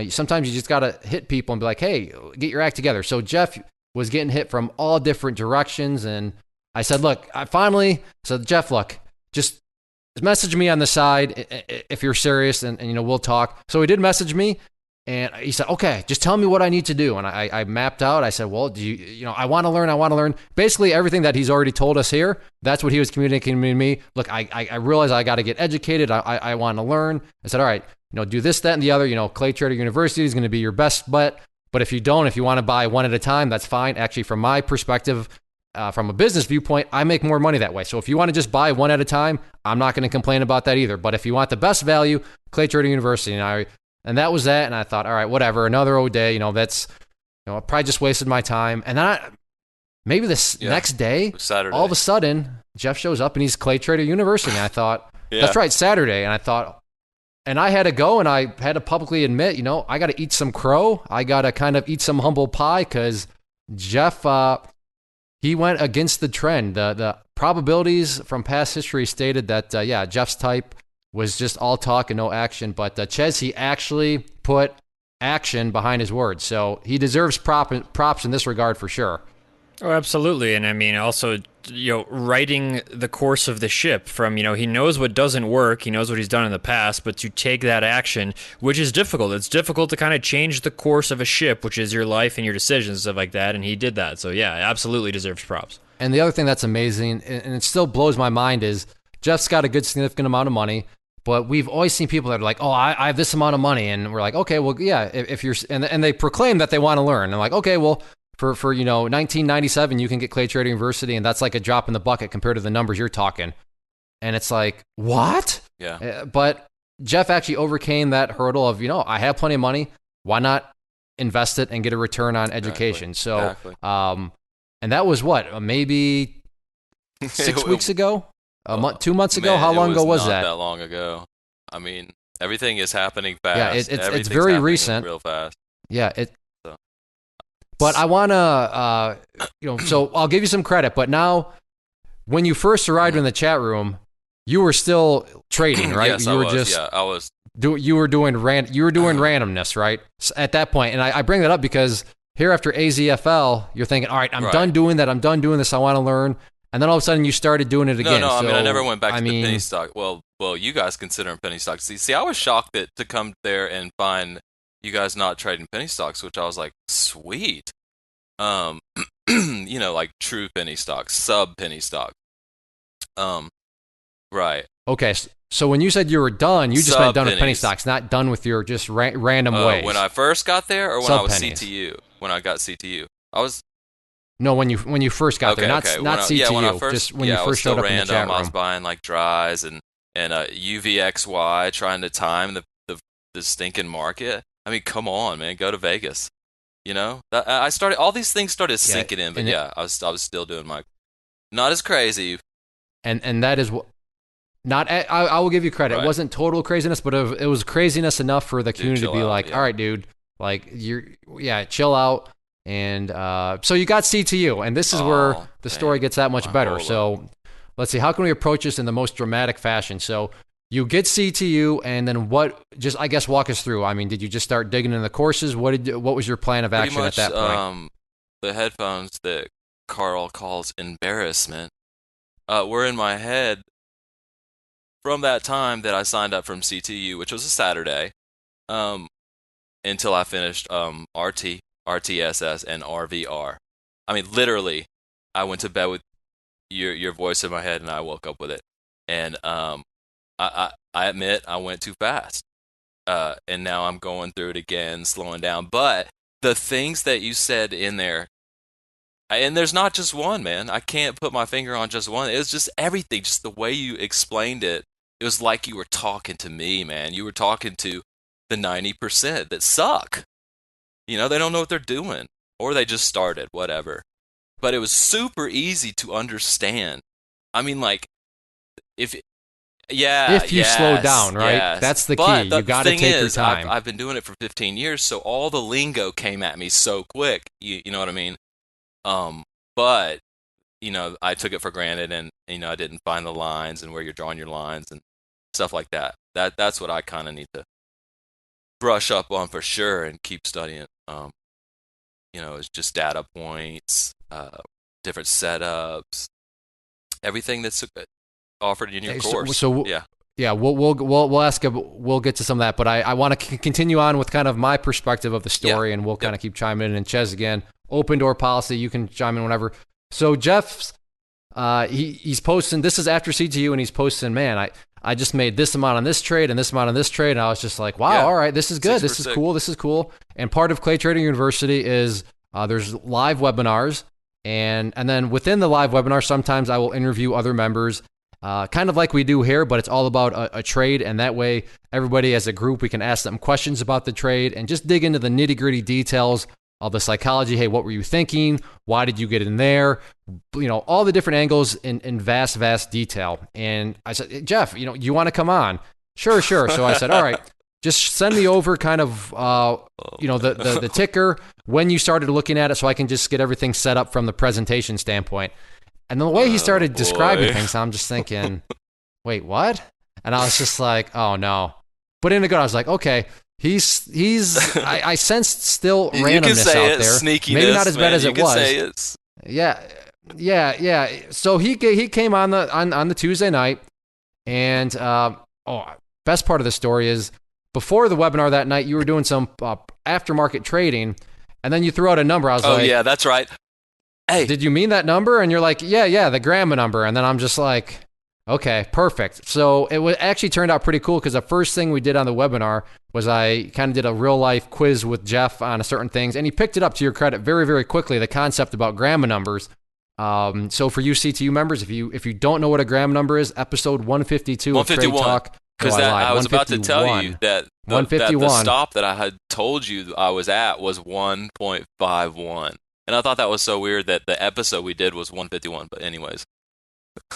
sometimes you just got to hit people and be like, hey, get your act together. So Jeff was getting hit from all different directions, and I said, look, I finally said, Jeff, look, just message me on the side if you're serious, and we'll talk. So he did message me. And he said, okay, just tell me what I need to do. And I mapped out. I said, well, I want to learn. Basically everything that he's already told us here, that's what he was communicating to me. Look, I realize I got to get educated. I want to learn. I said, all right, do this, that, and the other. Clay Trader University is going to be your best bet. But if you want to buy one at a time, that's fine. Actually, from my perspective, from a business viewpoint, I make more money that way. So if you want to just buy one at a time, I'm not going to complain about that either. But if you want the best value, Clay Trader University. And that was that, and I thought, all right, whatever, another day, that's, I probably just wasted my time. And then maybe this next day, Saturday, all of a sudden, Jeff shows up and he's Clay Trader University. And I thought, that's right, Saturday. And I thought, and I had to go and I had to publicly admit, I got to eat some crow. I got to kind of eat some humble pie because Jeff, he went against the trend. The probabilities from past history stated that, Jeff's type was just all talk and no action. But Ches, he actually put action behind his words. So he deserves props in this regard for sure. Oh, absolutely. And I mean, also, writing the course of the ship from, he knows what doesn't work. He knows what he's done in the past, but to take that action, which is difficult. It's difficult to kind of change the course of a ship, which is your life and your decisions and stuff like that. And he did that. So yeah, absolutely deserves props. And the other thing that's amazing, and it still blows my mind, is Jeff's got a good significant amount of money. But we've always seen people that are like, I have this amount of money. And we're like, okay, well, yeah, if you're, and they proclaim that they want to learn. And like, okay, well, for 1997, you can get Clay Trader University, and that's like a drop in the bucket compared to the numbers you're talking. And it's like, what? Yeah. But Jeff actually overcame that hurdle of, I have plenty of money. Why not invest it and get a return on education? Exactly. So, and that was what, maybe 6 weeks ago? 2 months ago? How long ago was that? Not that long ago. I mean, everything is happening fast. Yeah, it's very recent. Real fast. Yeah, But I want to, so I'll give you some credit. But now, when you first arrived in the chat room, you were still trading, right? Yes, I was. You were doing randomness, right? At that point, and I bring that up because here after AZFL, you're thinking, all right, I'm done doing that. I'm done doing this. I want to learn. And then all of a sudden, you started doing it again. No, I mean, I never went back to the penny stock. Well, you guys consider them penny stocks. See, I was shocked to come there and find you guys not trading penny stocks, which I was like, sweet. Like true penny stocks, sub penny stock. Right. Okay, so when you said you were done, you just meant done with penny stocks, not done with your just random ways. When I first got there, or when I was CTU? When I got CTU, I was. No, when you first got there, not CTU. Yeah, when I first, just when you first showed up in the chat room. I was buying like dries and UVXY, trying to time the stinking market. I mean, come on, man, go to Vegas. I started, all these things started sinking in, but I was still doing my, not as crazy. And that is what, not, I will give you credit. Right. It wasn't total craziness, but it was craziness enough for the community to be like, all right, dude, like chill out. And so you got CTU, and this is where the story gets that much better. So let's see, how can we approach this in the most dramatic fashion? So you get CTU, and then what? Just I guess walk us through. I mean, did you just start digging in the courses? What was your plan of action at that point? The headphones that Carl calls embarrassment were in my head from that time that I signed up from CTU, which was a Saturday, until I finished RT. RTSS, and RVR. I mean, literally, I went to bed with your voice in my head, and I woke up with it. And I admit I went too fast, and now I'm going through it again, slowing down. But the things that you said in there, and there's not just one, man. I can't put my finger on just one. It's just everything, just the way you explained it. It was like you were talking to me, man. You were talking to the 90% that suck. You know, they don't know what they're doing, or they just started, whatever. But it was super easy to understand. I mean, like, if you slow down, right? Yes. That's the key. You got to take your time. I've been doing it for 15 years, so all the lingo came at me so quick. You know what I mean? But you know, I took it for granted, and you know, I didn't find the lines and where you're drawing your lines and stuff like that. That's what I kind of need to brush up on for sure and keep studying. You know, it's just data points, different setups, everything that's offered in your course. So yeah, we'll ask. We'll get to some of that, but I want to continue on with kind of my perspective of the story, and we'll kind of keep chiming in. And Ches, again, open door policy. You can chime in whenever. So Jeff's he's posting. This is after CTU, and he's posting. Man, I just made this amount on this trade and this amount on this trade, and I was just like, wow, all right, this is good. This is cool. This is cool. And part of Clay Trading University is there's live webinars, and then within the live webinar, sometimes I will interview other members. Kind of like we do here, but it's all about a trade, and that way everybody as a group, we can ask them questions about the trade and just dig into the nitty-gritty details of the psychology. Hey, what were you thinking? Why did you get in there? You know, all the different angles in vast, vast detail. And I said, Jeff, you know, you want to come on? Sure. So I said, all right, just send me over kind of, you know, the ticker when you started looking at it so I can just get everything set up from the presentation standpoint. And the way he started describing things, I'm just thinking, wait, what? And I was just like, oh no. But in the good, I was like, okay, I sensed still randomness out there. Sneakiness, maybe not as bad as it was. Say it's... Yeah. So he came on the Tuesday night, and best part of the story is before the webinar that night, you were doing some aftermarket trading, and then you threw out a number. I was like, oh yeah, that's right. Hey, did you mean that number? And you're like, yeah, the Grandma number. And then I'm just like, okay, perfect. So it actually turned out pretty cool because the first thing we did on the webinar was I kind of did a real life quiz with Jeff on certain things, and he picked it up, to your credit, very, very quickly, the concept about Grandma numbers. So for you CTU members, if you don't know what a Graham number is, episode 152 of Trade Talk. Because I was about to tell you that the stop that I had told you I was at was 1.51. And I thought that was so weird that the episode we did was 151. But anyways.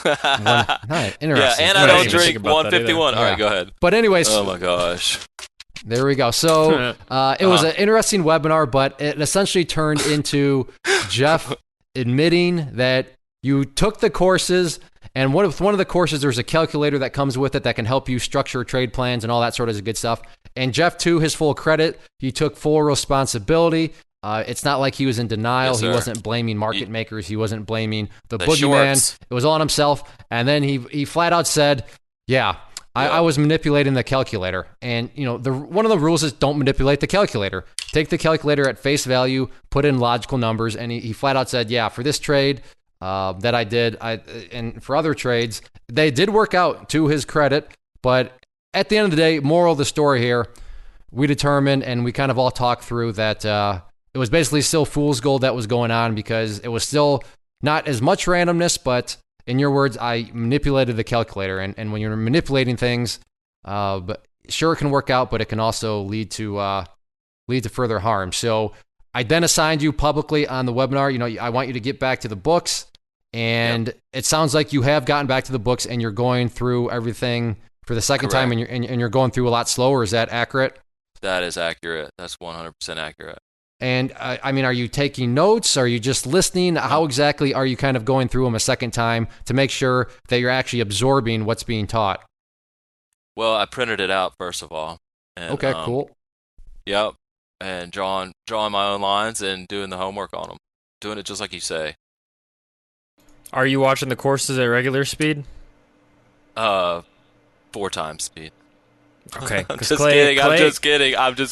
Nice. Interesting. Yeah, and I don't drink 151. All right, go ahead. But anyways. Oh my gosh. There we go. So it was an interesting webinar, but it essentially turned into Jeff admitting that you took the courses, and one of the courses, there's a calculator that comes with it that can help you structure trade plans and all that sort of good stuff. And Jeff, to his full credit, he took full responsibility. It's not like he was in denial. Yes, he wasn't blaming market makers. He wasn't blaming the boogeyman. It was all on himself. And then he flat out said, I was manipulating the calculator. And you know, one of the rules is don't manipulate the calculator. Take the calculator at face value, put in logical numbers. And he flat out said, for this trade that I did, and for other trades, they did work out, to his credit. But at the end of the day, moral of the story here, we determined, and we kind of all talked through that it was basically still fool's gold that was going on, because it was still not as much randomness, but in your words, I manipulated the calculator. And when you're manipulating things, but sure, it can work out, but it can also lead to further harm. So I then assigned you publicly on the webinar. You know, I want you to get back to the books, and it sounds like you have gotten back to the books, and you're going through everything for the second time, and you're going through a lot slower. Is that accurate? That is accurate. That's 100% accurate. And I mean, are you taking notes? Are you just listening? How exactly are you kind of going through them a second time to make sure that you're actually absorbing what's being taught? Well, I printed it out first of all. And, okay, cool. Yep. And drawing my own lines and doing the homework on them. Doing it just like you say. Are you watching the courses at regular speed? 4 times speed. Okay. I'm just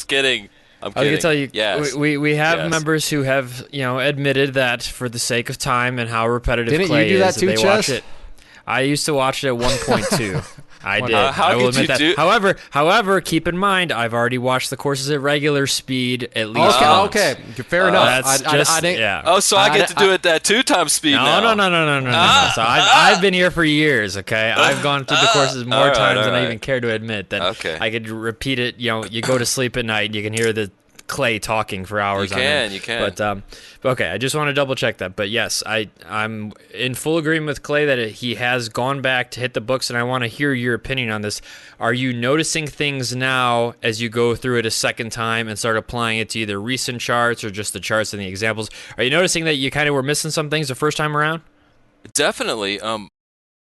kidding. I'm I kidding. can tell you, Yes. we have Yes. members who have admitted that for the sake of time and how repetitive Didn't clay you do that is, too, they Chess? watch it. I used to watch it at 1.2. I did. How I will could admit you that. do- However, keep in mind, I've already watched the courses at regular speed at least Okay, once. okay, fair enough. That's just didn't- Oh, so I get to do it at 2 times speed now. No. So I've been here for years. Okay, I've gone through the courses more all right, times than all I right. even care to admit. That Okay. I could repeat it. You go to sleep at night and you can hear the clay talking for hours. You on can, end. you can. But okay, I just want to double check that. But yes, I'm in full agreement with Clay that he has gone back to hit the books, and I want to hear your opinion on this. Are you noticing things now as you go through it a second time and start applying it to either recent charts or just the charts and the examples? Are you noticing that you kind of were missing some things the first time around? Definitely.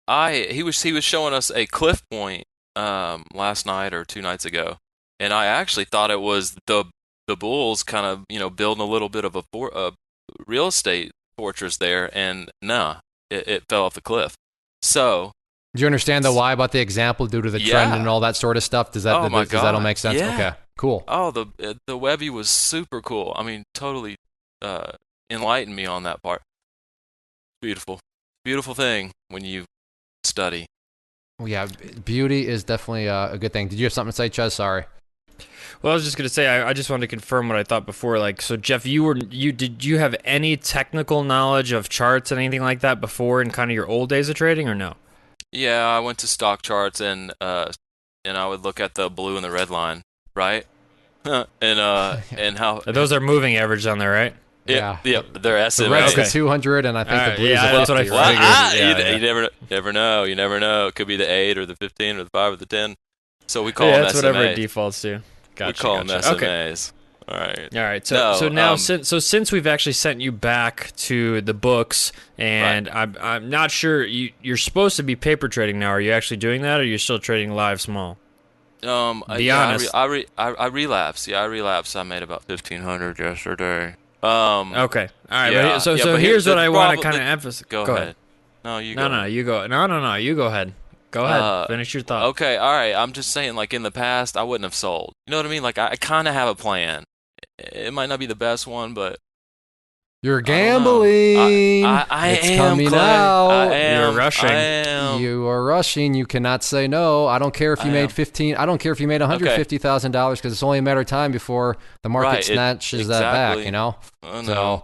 He was showing us a cliff point last night or 2 nights ago, and I actually thought it was the Bulls kind of building a little bit of a real estate fortress there, and it fell off the cliff. So Do you understand the why about the example due to the trend Yeah. and all that sort of stuff? Does that Oh my does that all God. make sense? Yeah. Okay, cool. Oh, the Webby was super cool. I mean, totally enlightened me on that part. Beautiful, beautiful thing when you study. Well, yeah, beauty is definitely a good thing. Did you have something to say, Ches? Sorry. Well, I was just gonna say I just wanted to confirm what I thought before. Like, so Jeff, did you have any technical knowledge of charts and anything like that before in kind of your old days of trading, or no? Yeah, I went to stock charts and I would look at the blue and the red line, right? and how Those are moving average on there, right? yeah, they're SMA. The red's Okay. the 200, and I think All the right, blue's yeah, the that's 50. what I right? figured. Yeah. You never know. It could be the 8 or the 15 or the 5 or the 10. So we call Yeah, them that's SMAs. whatever it defaults to. Gotcha. We call them gotcha. Okay. SMAs. All right. All right. No, So now, since we've actually sent you back to the books, and I'm not sure you're supposed to be paper trading now. Are you actually doing that, or are you still trading live small? Be honest. I relapsed. Yeah, I relapsed. I made about 1,500 yesterday. Okay. All right. Yeah, so but here's what I want to problem- kind of emphasize. Go ahead. No, you go. No, you go. No, you go ahead. Go ahead. Finish your thought. Okay, all right. I'm just saying, like in the past, I wouldn't have sold. You know what I mean? Like I kind of have a plan. It might not be the best one, but You're I don't know. gambling. I It's am coming Clay. out. I am. You're rushing. I am. You are rushing. You cannot say no. I don't care if you I made am. 15. I don't care if you made $150,000 because it's only a matter of time before the market Right, snatches that back. exactly. You know. Oh, no. So,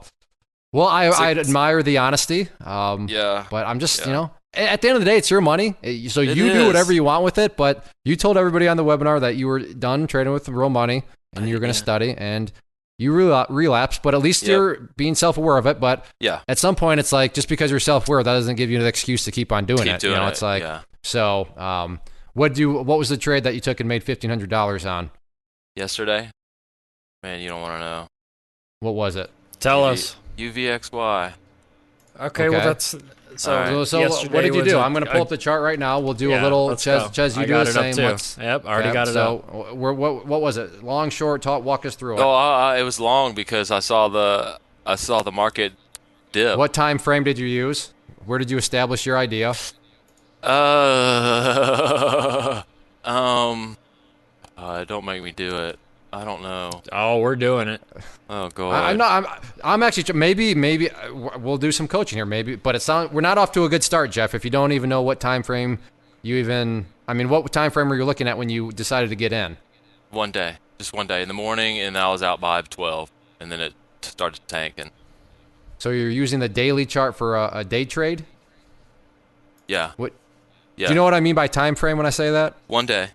well, I like- admire the honesty. Yeah. But I'm just, Yeah. at the end of the day, it's your money. So It you do is. whatever you want with it. But you told everybody on the webinar that you were done trading with real money and you were going to Yeah. study, and you relapsed. But at least Yep. you're being self-aware of it. But Yeah. at some point, it's like just because you're self-aware, that doesn't give you an excuse to keep on doing Keep it. doing it. It's like yeah. so. What was the trade that you took and made $1,500 on? Yesterday, man, you don't want to know. What was it? Tell us. UVXY. Okay. Well, Okay. that's so. All right. So yesterday what did you was do? a- I'm going to pull up the chart right now. We'll do a Yeah, little. let's go. Ches, you I do got the it up same. too. Let's- Yep, already Okay, got it up. So what was it? Long, short? Walk us through it. Oh, it was long because I saw the market dip. What time frame did you use? Where did you establish your idea? Don't make me do it. I don't know. Oh, we're doing it. Oh, go ahead. I'm not. I'm actually maybe we'll do some coaching here. Maybe, but we're not off to a good start, Jeff. If you don't even know what time frame what time frame were you looking at when you decided to get in? One day, just one day in the morning, and I was out by 12, and then it started tanking. So you're using the daily chart for a day trade. Yeah. What? Yeah. Do you know what I mean by time frame when I say that? One day.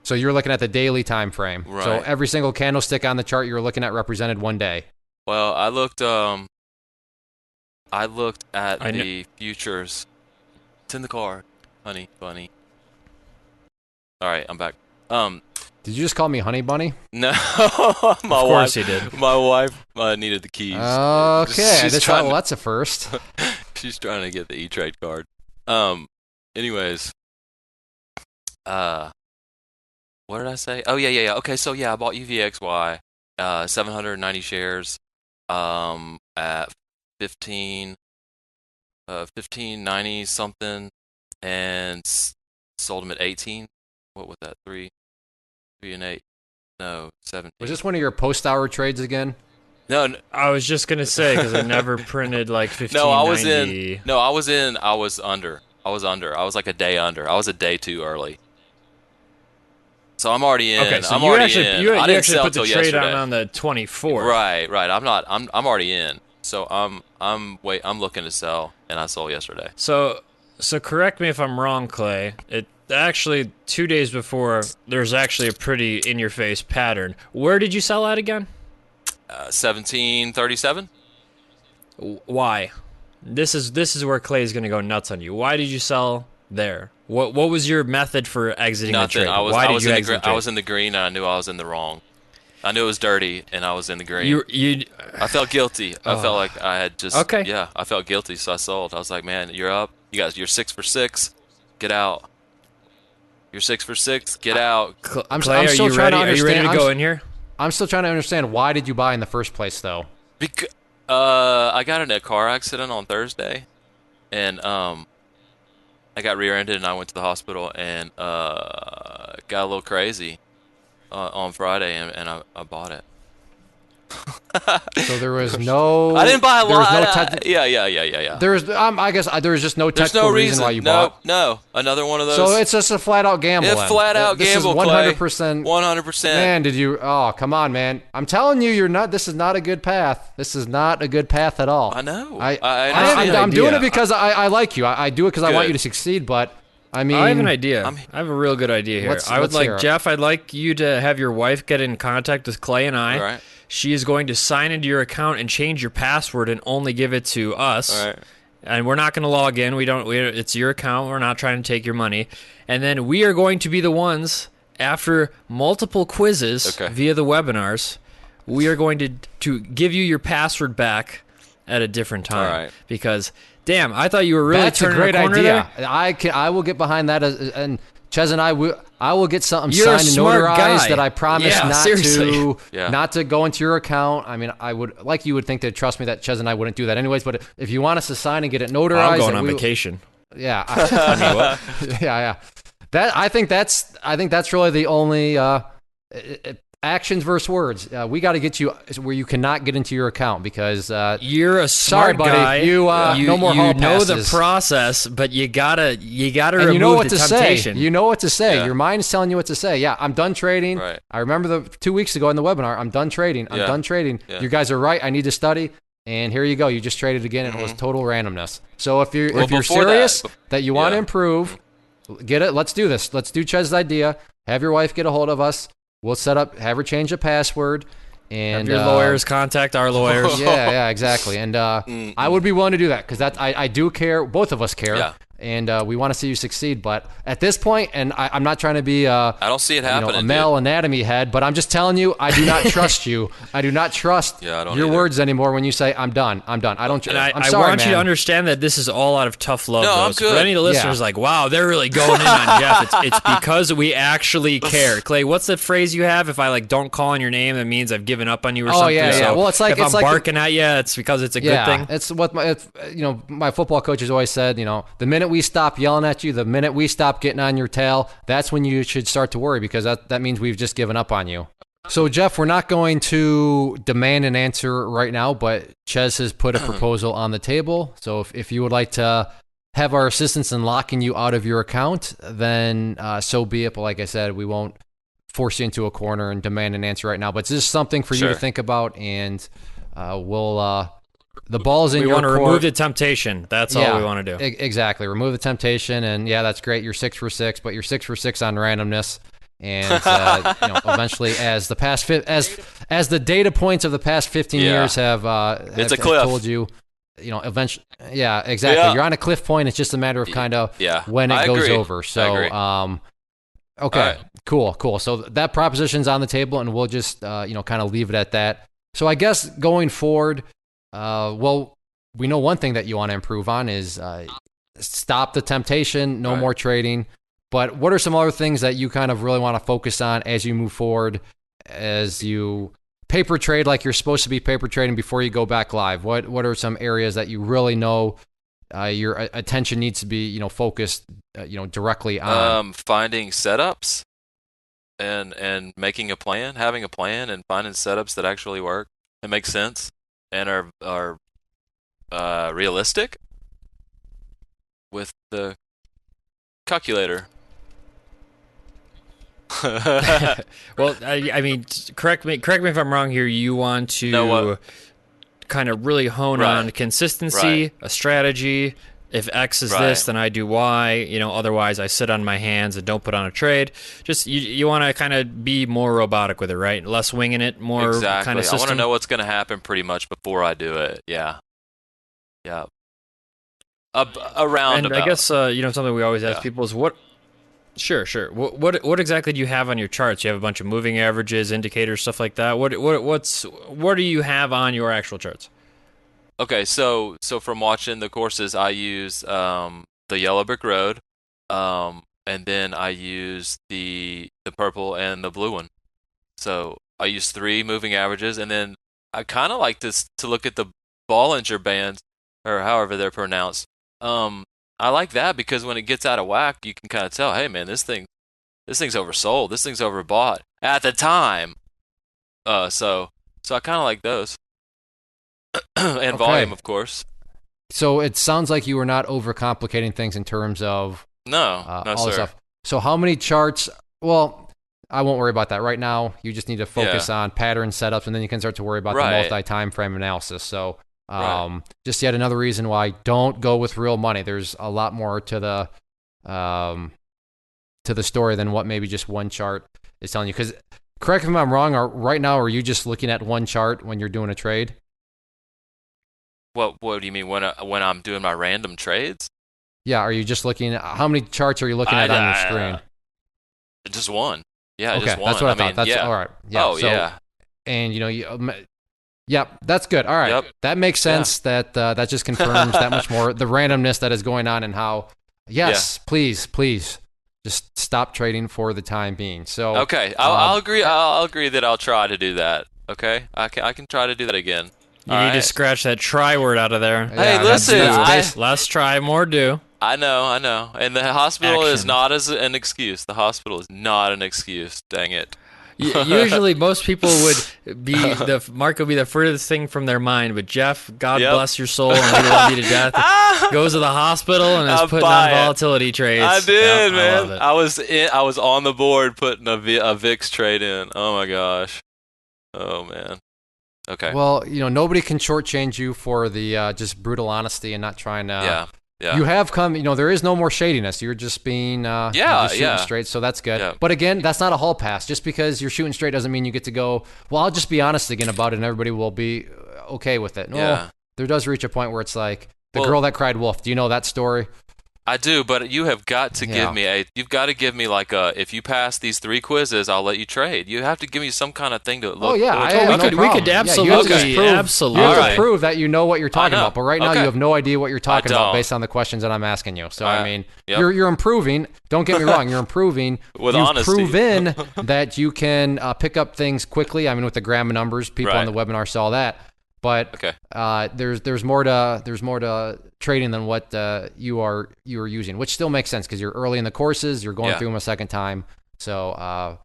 So you're looking at the daily time frame. Right. So every single candlestick on the chart you're looking at represented one day. Well, I looked at I the futures. It's in the car, honey bunny. All right, I'm back. Did you just call me Honey Bunny? No, Of course he did. My wife needed the keys. Okay, She's trying that's a first. She's trying to get the E-Trade card. Anyways, what did I say? Oh yeah. Okay, so yeah, I bought UVXY, 790 shares, at 1590 something, and sold them at 18. What was that? 3 and 8? No, 17. Was this one of your post-hour trades again? No, I was just gonna say because I never printed like 1590. no, I was under. I was like a day under. I was a day too early. So I'm already in. Okay, so I'm you already actually in. you I didn't actually sell put the till trade yesterday. on the 24th. Right. I'm already in. So I'm looking to sell, and I sold yesterday. So correct me if I'm wrong, Clay. It actually 2 days before there's actually a pretty in-your-face pattern. Where did you sell at again? 1737. Why? This is where Clay's going to go nuts on you. Why did you sell there? What was your method for exiting the trade? Why did you exit the trade? I was in the green, and I knew I was in the wrong. I knew it was dirty, and I was in the green. I felt guilty. I felt like I had just I felt guilty, so I sold. I was like, man, you're up. You're 6 for 6. Get out. You're 6 for 6. Get out. Clay, I'm are still you trying ready? to understand. Are you ready to go in here? I'm still trying to understand, why did you buy in the first place, though? Because I got in a car accident on Thursday, and I got rear-ended, and I went to the hospital, and got a little crazy on Friday, and I bought it. So there was no. I didn't buy a lot. No Yeah. There's, I guess there was just no There's technical no reason why you bought. No, another one of those. So it's just a flat out gamble. It's then. flat out This gamble. Is 100%. 100%. Man, did you? Oh, come on, man! I'm telling you, you're not. This is not a good path. This is not a good path at all. I know. I'm doing it because I like you. I do it because I want you to succeed. But I mean, I have an idea. I have a real good idea here. Let's hear it. Jeff, I'd like you to have your wife get in contact with Clay and I. All right. She is going to sign into your account and change your password and only give it to us. All right. And we're not going to log in. It's your account. We're not trying to take your money. And then we are going to be the ones, after multiple quizzes via the webinars, we are going to give you your password back at a different time. All right. Because, damn, I thought you were really that's a turning great a corner idea. there. I will get behind that, and Ches and I will get something You're a signed and smart notarized guy. that I promise Yeah, not seriously. not to go into your account. I mean, I would like you would think they'd trust me that Ches and I wouldn't do that anyways. But if you want us to sign and get it notarized, I'm going on vacation. Yeah, yeah. I think that's really the only actions versus words. We got to get you where you cannot get into your account because you're a sorry, smart buddy. guy. You no more hall You know passes. the process, but you gotta And remove you know what the to temptation. say. You know what to say. Yeah. Your mind is telling you what to say. Yeah, I'm done trading. Right. I remember 2 weeks ago in the webinar, I'm done trading. I'm done trading. Yeah. You guys are right. I need to study. And here you go. You just traded again, and it was total randomness. So if you're serious that you want to improve, get it. Let's do this. Let's do Chez's idea. Have your wife get a hold of us. We'll have her change the password. And have your lawyers contact our lawyers. Yeah, exactly. And I would be willing to do that because I do care. Both of us care. Yeah. And we want to see you succeed. But at this point, and I'm not trying to be I don't see it happening. a male anatomy head, but I'm just telling you, I do not trust you. I do not trust I don't your either. words anymore when you say, I'm done. I don't. And I'm I sorry, want man. you to understand that this is all out of tough love. No, though. I'm So good. for any of the listeners, like, wow, they're really going in on Jeff. It's because we actually care. Clay, what's the phrase you have? If I don't call on your name, that means I've given up on you or something. yeah. So Well, it's like if I'm barking at you, it's because it's a good thing. It's what my football coaches always said. The minute we stop yelling at you, the minute we stop getting on your tail, that's when you should start to worry because that means we've just given up on you. So, Jeff, we're not going to demand an answer right now, but Ches has put a proposal on the table. So if you would like to have our assistance in locking you out of your account, then so be it. But like I said, we won't force you into a corner and demand an answer right now. But it's just something for you to think about, and we'll the ball's in your court. We want to remove the temptation. That's all we want to do. Exactly. Remove the temptation, and that's great. You're 6 for 6, but you're 6 for 6 on randomness. And eventually, as the data points of the past 15 years have told you, eventually, exactly. Yeah. You're on a cliff point. It's just a matter of kind of when it goes over. So, okay, right. Cool. So that proposition's on the table, and we'll just kind of leave it at that. So I guess going forward, we know one thing that you want to improve on is stop the temptation, no more trading. But what are some other things that you kind of really want to focus on as you move forward, as you paper trade like you're supposed to be paper trading before you go back live? What are some areas that you really know your attention needs to be focused directly on? Finding setups. and making a plan, having a plan, and finding setups that actually work and make sense and are realistic with the calculator. Well, I mean, correct me if I'm wrong here. You want to Know what? kind of really hone Right. on consistency, a strategy. If X is this, Right. then I do Y. Otherwise I sit on my hands and don't put on a trade. Just you want to kind of be more robotic with it, right? Less winging it, more Exactly. kind of I system. want to know what's going to happen pretty much before I do it. Yeah. Yeah. Around And about. I guess something we always ask Yeah. people is what. Sure. What exactly do you have on your charts? You have a bunch of moving averages, indicators, stuff like that. What do you have on your actual charts? Okay, so from watching the courses, I use the yellow brick road, and then I use the purple and the blue one. So I use 3 moving averages, and then I kind of like this to look at the Bollinger Bands, or however they're pronounced. I like that because when it gets out of whack, you can kind of tell, hey man, this thing's oversold, this thing's overbought at the time. So I kind of like those. And volume, of course. So it sounds like you were not overcomplicating things in terms of No, all sir. this stuff. So how many charts? Well, I won't worry about that right now. You just need to focus on pattern setups, and then you can start to worry about the multi-time frame analysis. So just yet another reason why don't go with real money. There's a lot more to the story than what maybe just one chart is telling you. Because correct me if I'm wrong. Right now, are you just looking at one chart when you're doing a trade? What do you mean when I'm doing my random trades? Yeah, are you just looking at how many charts are you looking at on your screen? Just one. Yeah, okay, just one. That's what I thought. mean, That's yeah. all right. Yeah. Oh, so, yeah. And yeah, that's good. All right, Yep. that makes sense. That just confirms that much more the randomness that is going on and how. Yes, please, just stop trading for the time being. So Okay, I'll agree. I'll agree that I'll try to do that. Okay, I can try to do that again. You need to scratch that try word out of there. Hey, Yeah, listen, Less try, more do. I know, and the hospital is Action. not as an excuse. The hospital is not an excuse. Dang it. Usually, most people would be the mark would be the furthest thing from their mind. But Jeff, God bless your soul, and we love you to death, goes to the hospital and is putting on volatility trades. I did, Yep, man. I love it. I was on the board putting a VIX trade in. Oh my gosh. Oh man. Okay. well, nobody can shortchange you for the just brutal honesty and not trying to. Yeah. You have come. There is no more shadiness. You're just being you're just shooting straight. So that's good. Yeah. But again, that's not a hall pass. Just because you're shooting straight doesn't mean you get to go. Well, I'll just be honest again about it, and everybody will be okay with it. No, Yeah. there does reach a point where it's like the girl that cried wolf. Do you know that story? I do, but you have got to give me you've got to give me like if you pass these 3 quizzes, I'll let you trade. You have to give me some kind of thing to look. Oh yeah, look I have at. no we problem. could Yeah, absolutely, you have to just prove, absolutely. You have Alright. to prove that you know what you're talking know. about. But right now, Okay. you have no idea what you're talking about don't. based on the questions that I'm asking you. So I mean, Yep. you're improving. Don't get me wrong, you're improving. With You've honesty. proven that you can pick up things quickly. I mean, with the gram of numbers, people on the webinar saw that. But there's more to trading than what you are using, which still makes sense because you're early in the courses, you're going through them a second time. So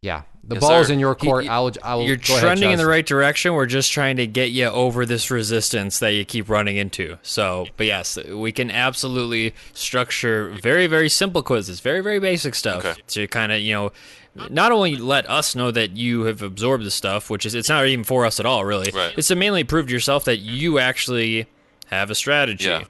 the ball's in your court. I will. You're go ahead, trending in Chaz. the right direction. We're just trying to get you over this resistance that you keep running into. So, but yes, we can absolutely structure very, very simple quizzes, very, very basic stuff to kind of, not only let us know that you have absorbed the stuff, which is, it's not even for us at all, really. Right. It's to mainly prove to yourself that you actually have a strategy. Yeah.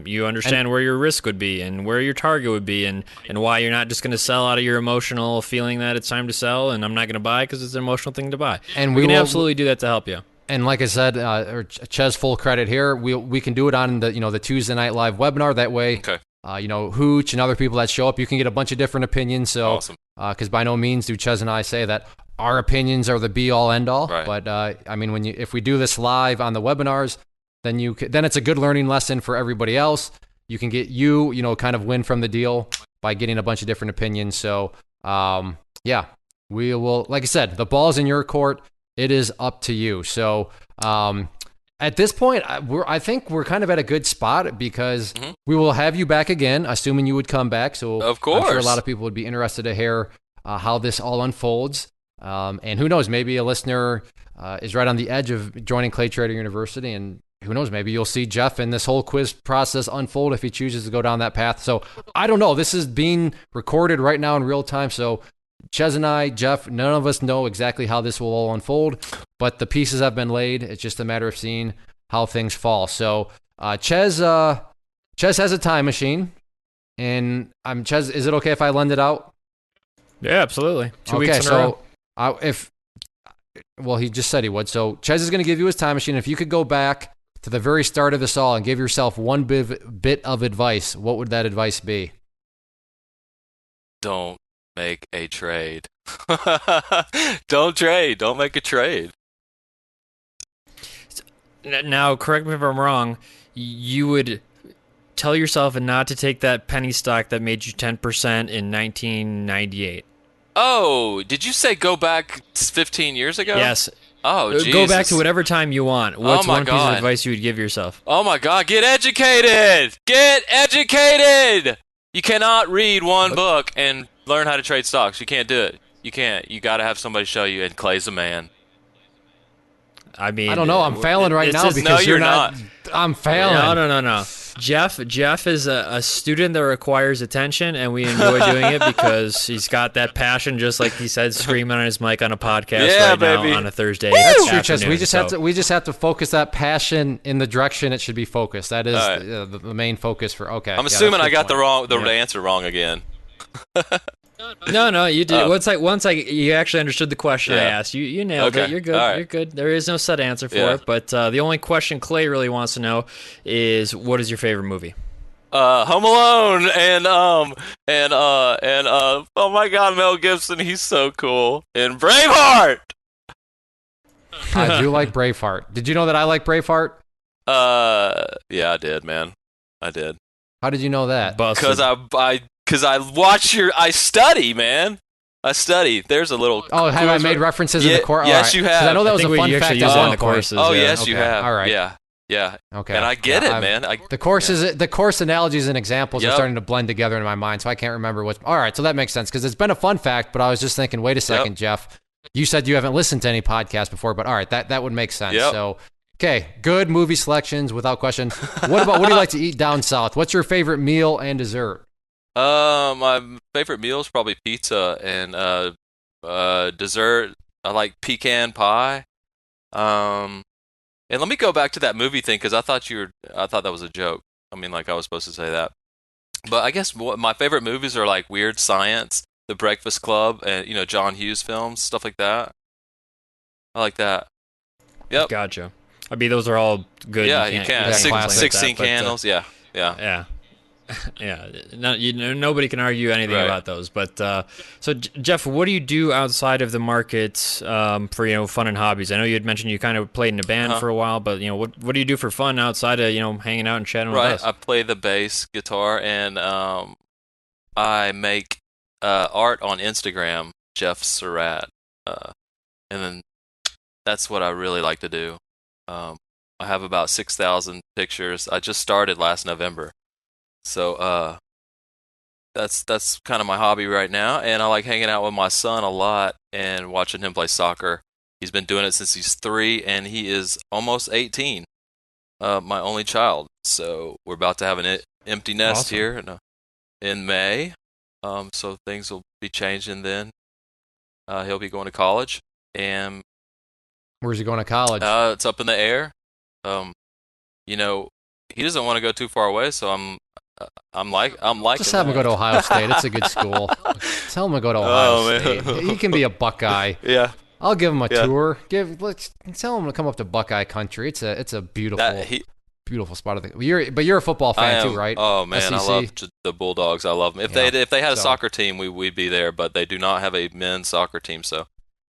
You understand where your risk would be and where your target would be and why you're not just going to sell out of your emotional feeling that it's time to sell and I'm not going to buy because it's an emotional thing to buy. And we can will- absolutely do that to help you. And like I said, Ches, full credit here. We can do it on the Tuesday Night Live webinar. That way, Hooch and other people that show up, you can get a bunch of different opinions. So, Awesome. Because by no means do Ches and I say that our opinions are the be all end all. Right. But I mean, if we do this live on the webinars, then it's a good learning lesson for everybody else. You can get kind of win from the deal by getting a bunch of different opinions. So we will, like I said, the ball's in your court. It is up to you. So at this point, I think we're kind of at a good spot because we will have you back again, assuming you would come back. So Of course. I'm sure a lot of people would be interested to hear how this all unfolds. And who knows, maybe a listener is right on the edge of joining Clay Trader University, and who knows, maybe you'll see Jeff in this whole quiz process unfold if he chooses to go down that path. So I don't know. This is being recorded right now in real time. So Ches and I, Jeff, none of us know exactly how this will all unfold, but the pieces have been laid. It's just a matter of seeing how things fall. So Ches has a time machine, and Ches, is it okay if I lend it out? Yeah, absolutely. 2 weeks in a row. Well, he just said he would. So Ches is going to give you his time machine. If you could go back to the very start of this all and give yourself one bit of advice, what would that advice be? Don't make a trade. Don't trade. Don't make a trade. Now, correct me if I'm wrong, you would tell yourself not to take that penny stock that made you 10% in 1998. Oh, did you say go back 15 years ago? Yes. Oh, Jesus. Go back to whatever time you want. What's one piece of advice you would give yourself? Oh, my God. Get educated. Get educated. You cannot read one book and learn how to trade stocks. You can't do it. You can't. You got to have somebody show you, and Clay's a man. I mean, I don't know. I'm failing right now because no, you're not. I'm failing. No. Jeff is a student that requires attention, and we enjoy doing it because he's got that passion, just like he said, screaming on his mic on a podcast now on a Thursday. That's true, Chess. We just have to focus that passion in the direction it should be focused. That is the main focus for. Okay. I'm assuming I got the answer wrong again. No, you did. Once you actually understood the question I asked, you nailed it. You're good. Right. You're good. There is no set answer for it, but the only question Clay really wants to know is, what is your favorite movie? Home Alone and oh my God, Mel Gibson, he's so cool. And Braveheart. I do like Braveheart. Did you know that I like Braveheart? Yeah, I did, man. I did. How did you know that? Because I study, man. I study. There's a little. Oh, have I made references in the course? Yes, you have. I know that was a fun fact on the courses. Oh, yes, you have. All right. Yeah. Okay. And I get it, man. The course analogies and examples are starting to blend together in my mind, so I can't remember what. All right, so that makes sense because it's been a fun fact, but I was just thinking, wait a second, Jeff. You said you haven't listened to any podcast before, but all right, that would make sense. Yep. So. Okay, good movie selections without question. What do you like to eat down south? What's your favorite meal and dessert? My favorite meal is probably pizza, and dessert, I like pecan pie. And let me go back to that movie thing because I thought that was a joke. I mean, like I was supposed to say that. But I guess my favorite movies are like Weird Science, The Breakfast Club, and John Hughes films, stuff like that. I like that. Yep. Gotcha. I mean, those are all good. Yeah, you can. 16 Candles. Yeah. Yeah. Nobody can argue anything about those. But so, Jeff, what do you do outside of the market for fun and hobbies? I know you had mentioned you kind of played in a band for a while, but what do you do for fun outside of hanging out and chatting with us? I play the bass guitar, and I make art on Instagram, Jeff Surratt, and then that's what I really like to do. I have about 6,000 pictures. I just started last November. So that's kind of my hobby right now, and I like hanging out with my son a lot and watching him play soccer. He's been doing it since he's 3, and he is almost 18. My only child. So we're about to have an empty nest here in May. So things will be changing then. He'll be going to college, and where's he going to college? It's up in the air. He doesn't want to go too far away, so I'm like just have him go to Ohio State. It's a good school. Tell him to go to Ohio State. He can be a Buckeye. Yeah. I'll give him a tour. Tell him to come up to Buckeye Country. It's a beautiful spot. But you're a football fan too, right? Oh man, SEC? I love the Bulldogs. I love them. If they had a soccer team, we'd be there. But they do not have a men's soccer team, so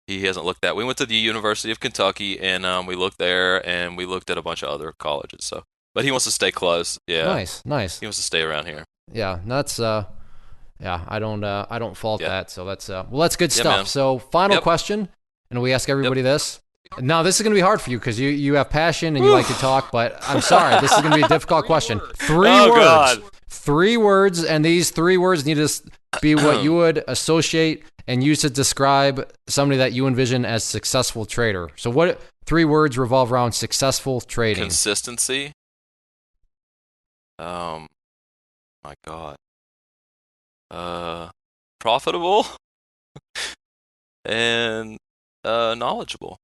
he hasn't looked at. We went to the University of Kentucky, and we looked there, and we looked at a bunch of other colleges. So, but he wants to stay close. Yeah, nice. He wants to stay around here. Yeah, that's I don't fault that. So that's good stuff. Man. So final question, and we ask everybody this. Now this is going to be hard for you because you have passion and you like to talk, but I'm sorry, this is going to be a difficult question. 3 words. God. 3 words, and these 3 words need to be what you would associate and used to describe somebody that you envision as successful trader. So what 3 words revolve around successful trading? Consistency. My God. Profitable and knowledgeable.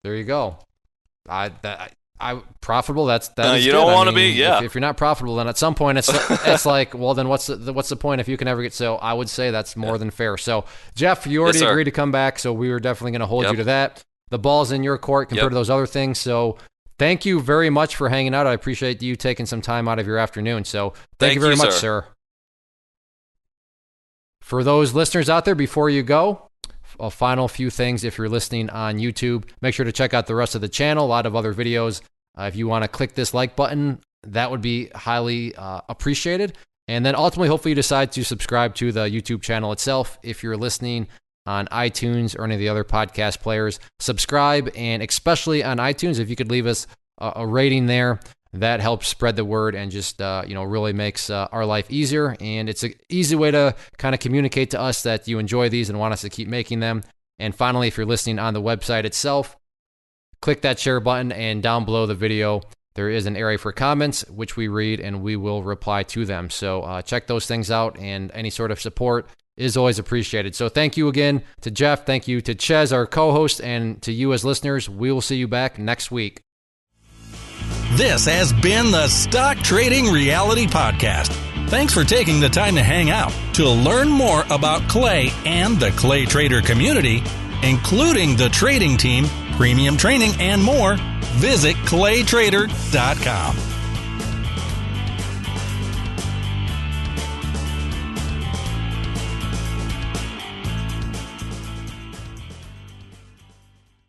There you go. Profitable. That is you good. don't want to be. Yeah. If you're not profitable, then at some point it's like, well, then what's the point if you can ever get? So I would say that's more than fair. So Jeff, you already agreed to come back, so we were definitely going to hold you to that. The ball's in your court compared to those other things. So thank you very much for hanging out. I appreciate you taking some time out of your afternoon. So thank you very much, sir. For those listeners out there, before you go, a final few things. If you're listening on YouTube, make sure to check out the rest of the channel. A lot of other videos. If you want to click this like button, that would be highly appreciated. And then ultimately, hopefully you decide to subscribe to the YouTube channel itself. If you're listening on iTunes or any of the other podcast players, subscribe. And especially on iTunes, if you could leave us a rating there, that helps spread the word and just really makes our life easier. And it's an easy way to kind of communicate to us that you enjoy these and want us to keep making them. And finally, if you're listening on the website itself, click that share button, and down below the video, there is an area for comments, which we read and we will reply to them. So check those things out, and any sort of support is always appreciated. So thank you again to Jeff. Thank you to Ches, our co-host, and to you as listeners. We will see you back next week. This has been the Stock Trading Reality Podcast. Thanks for taking the time to hang out. To learn more about Clay and the Clay Trader community, including the trading team, premium training, and more, visit claytrader.com.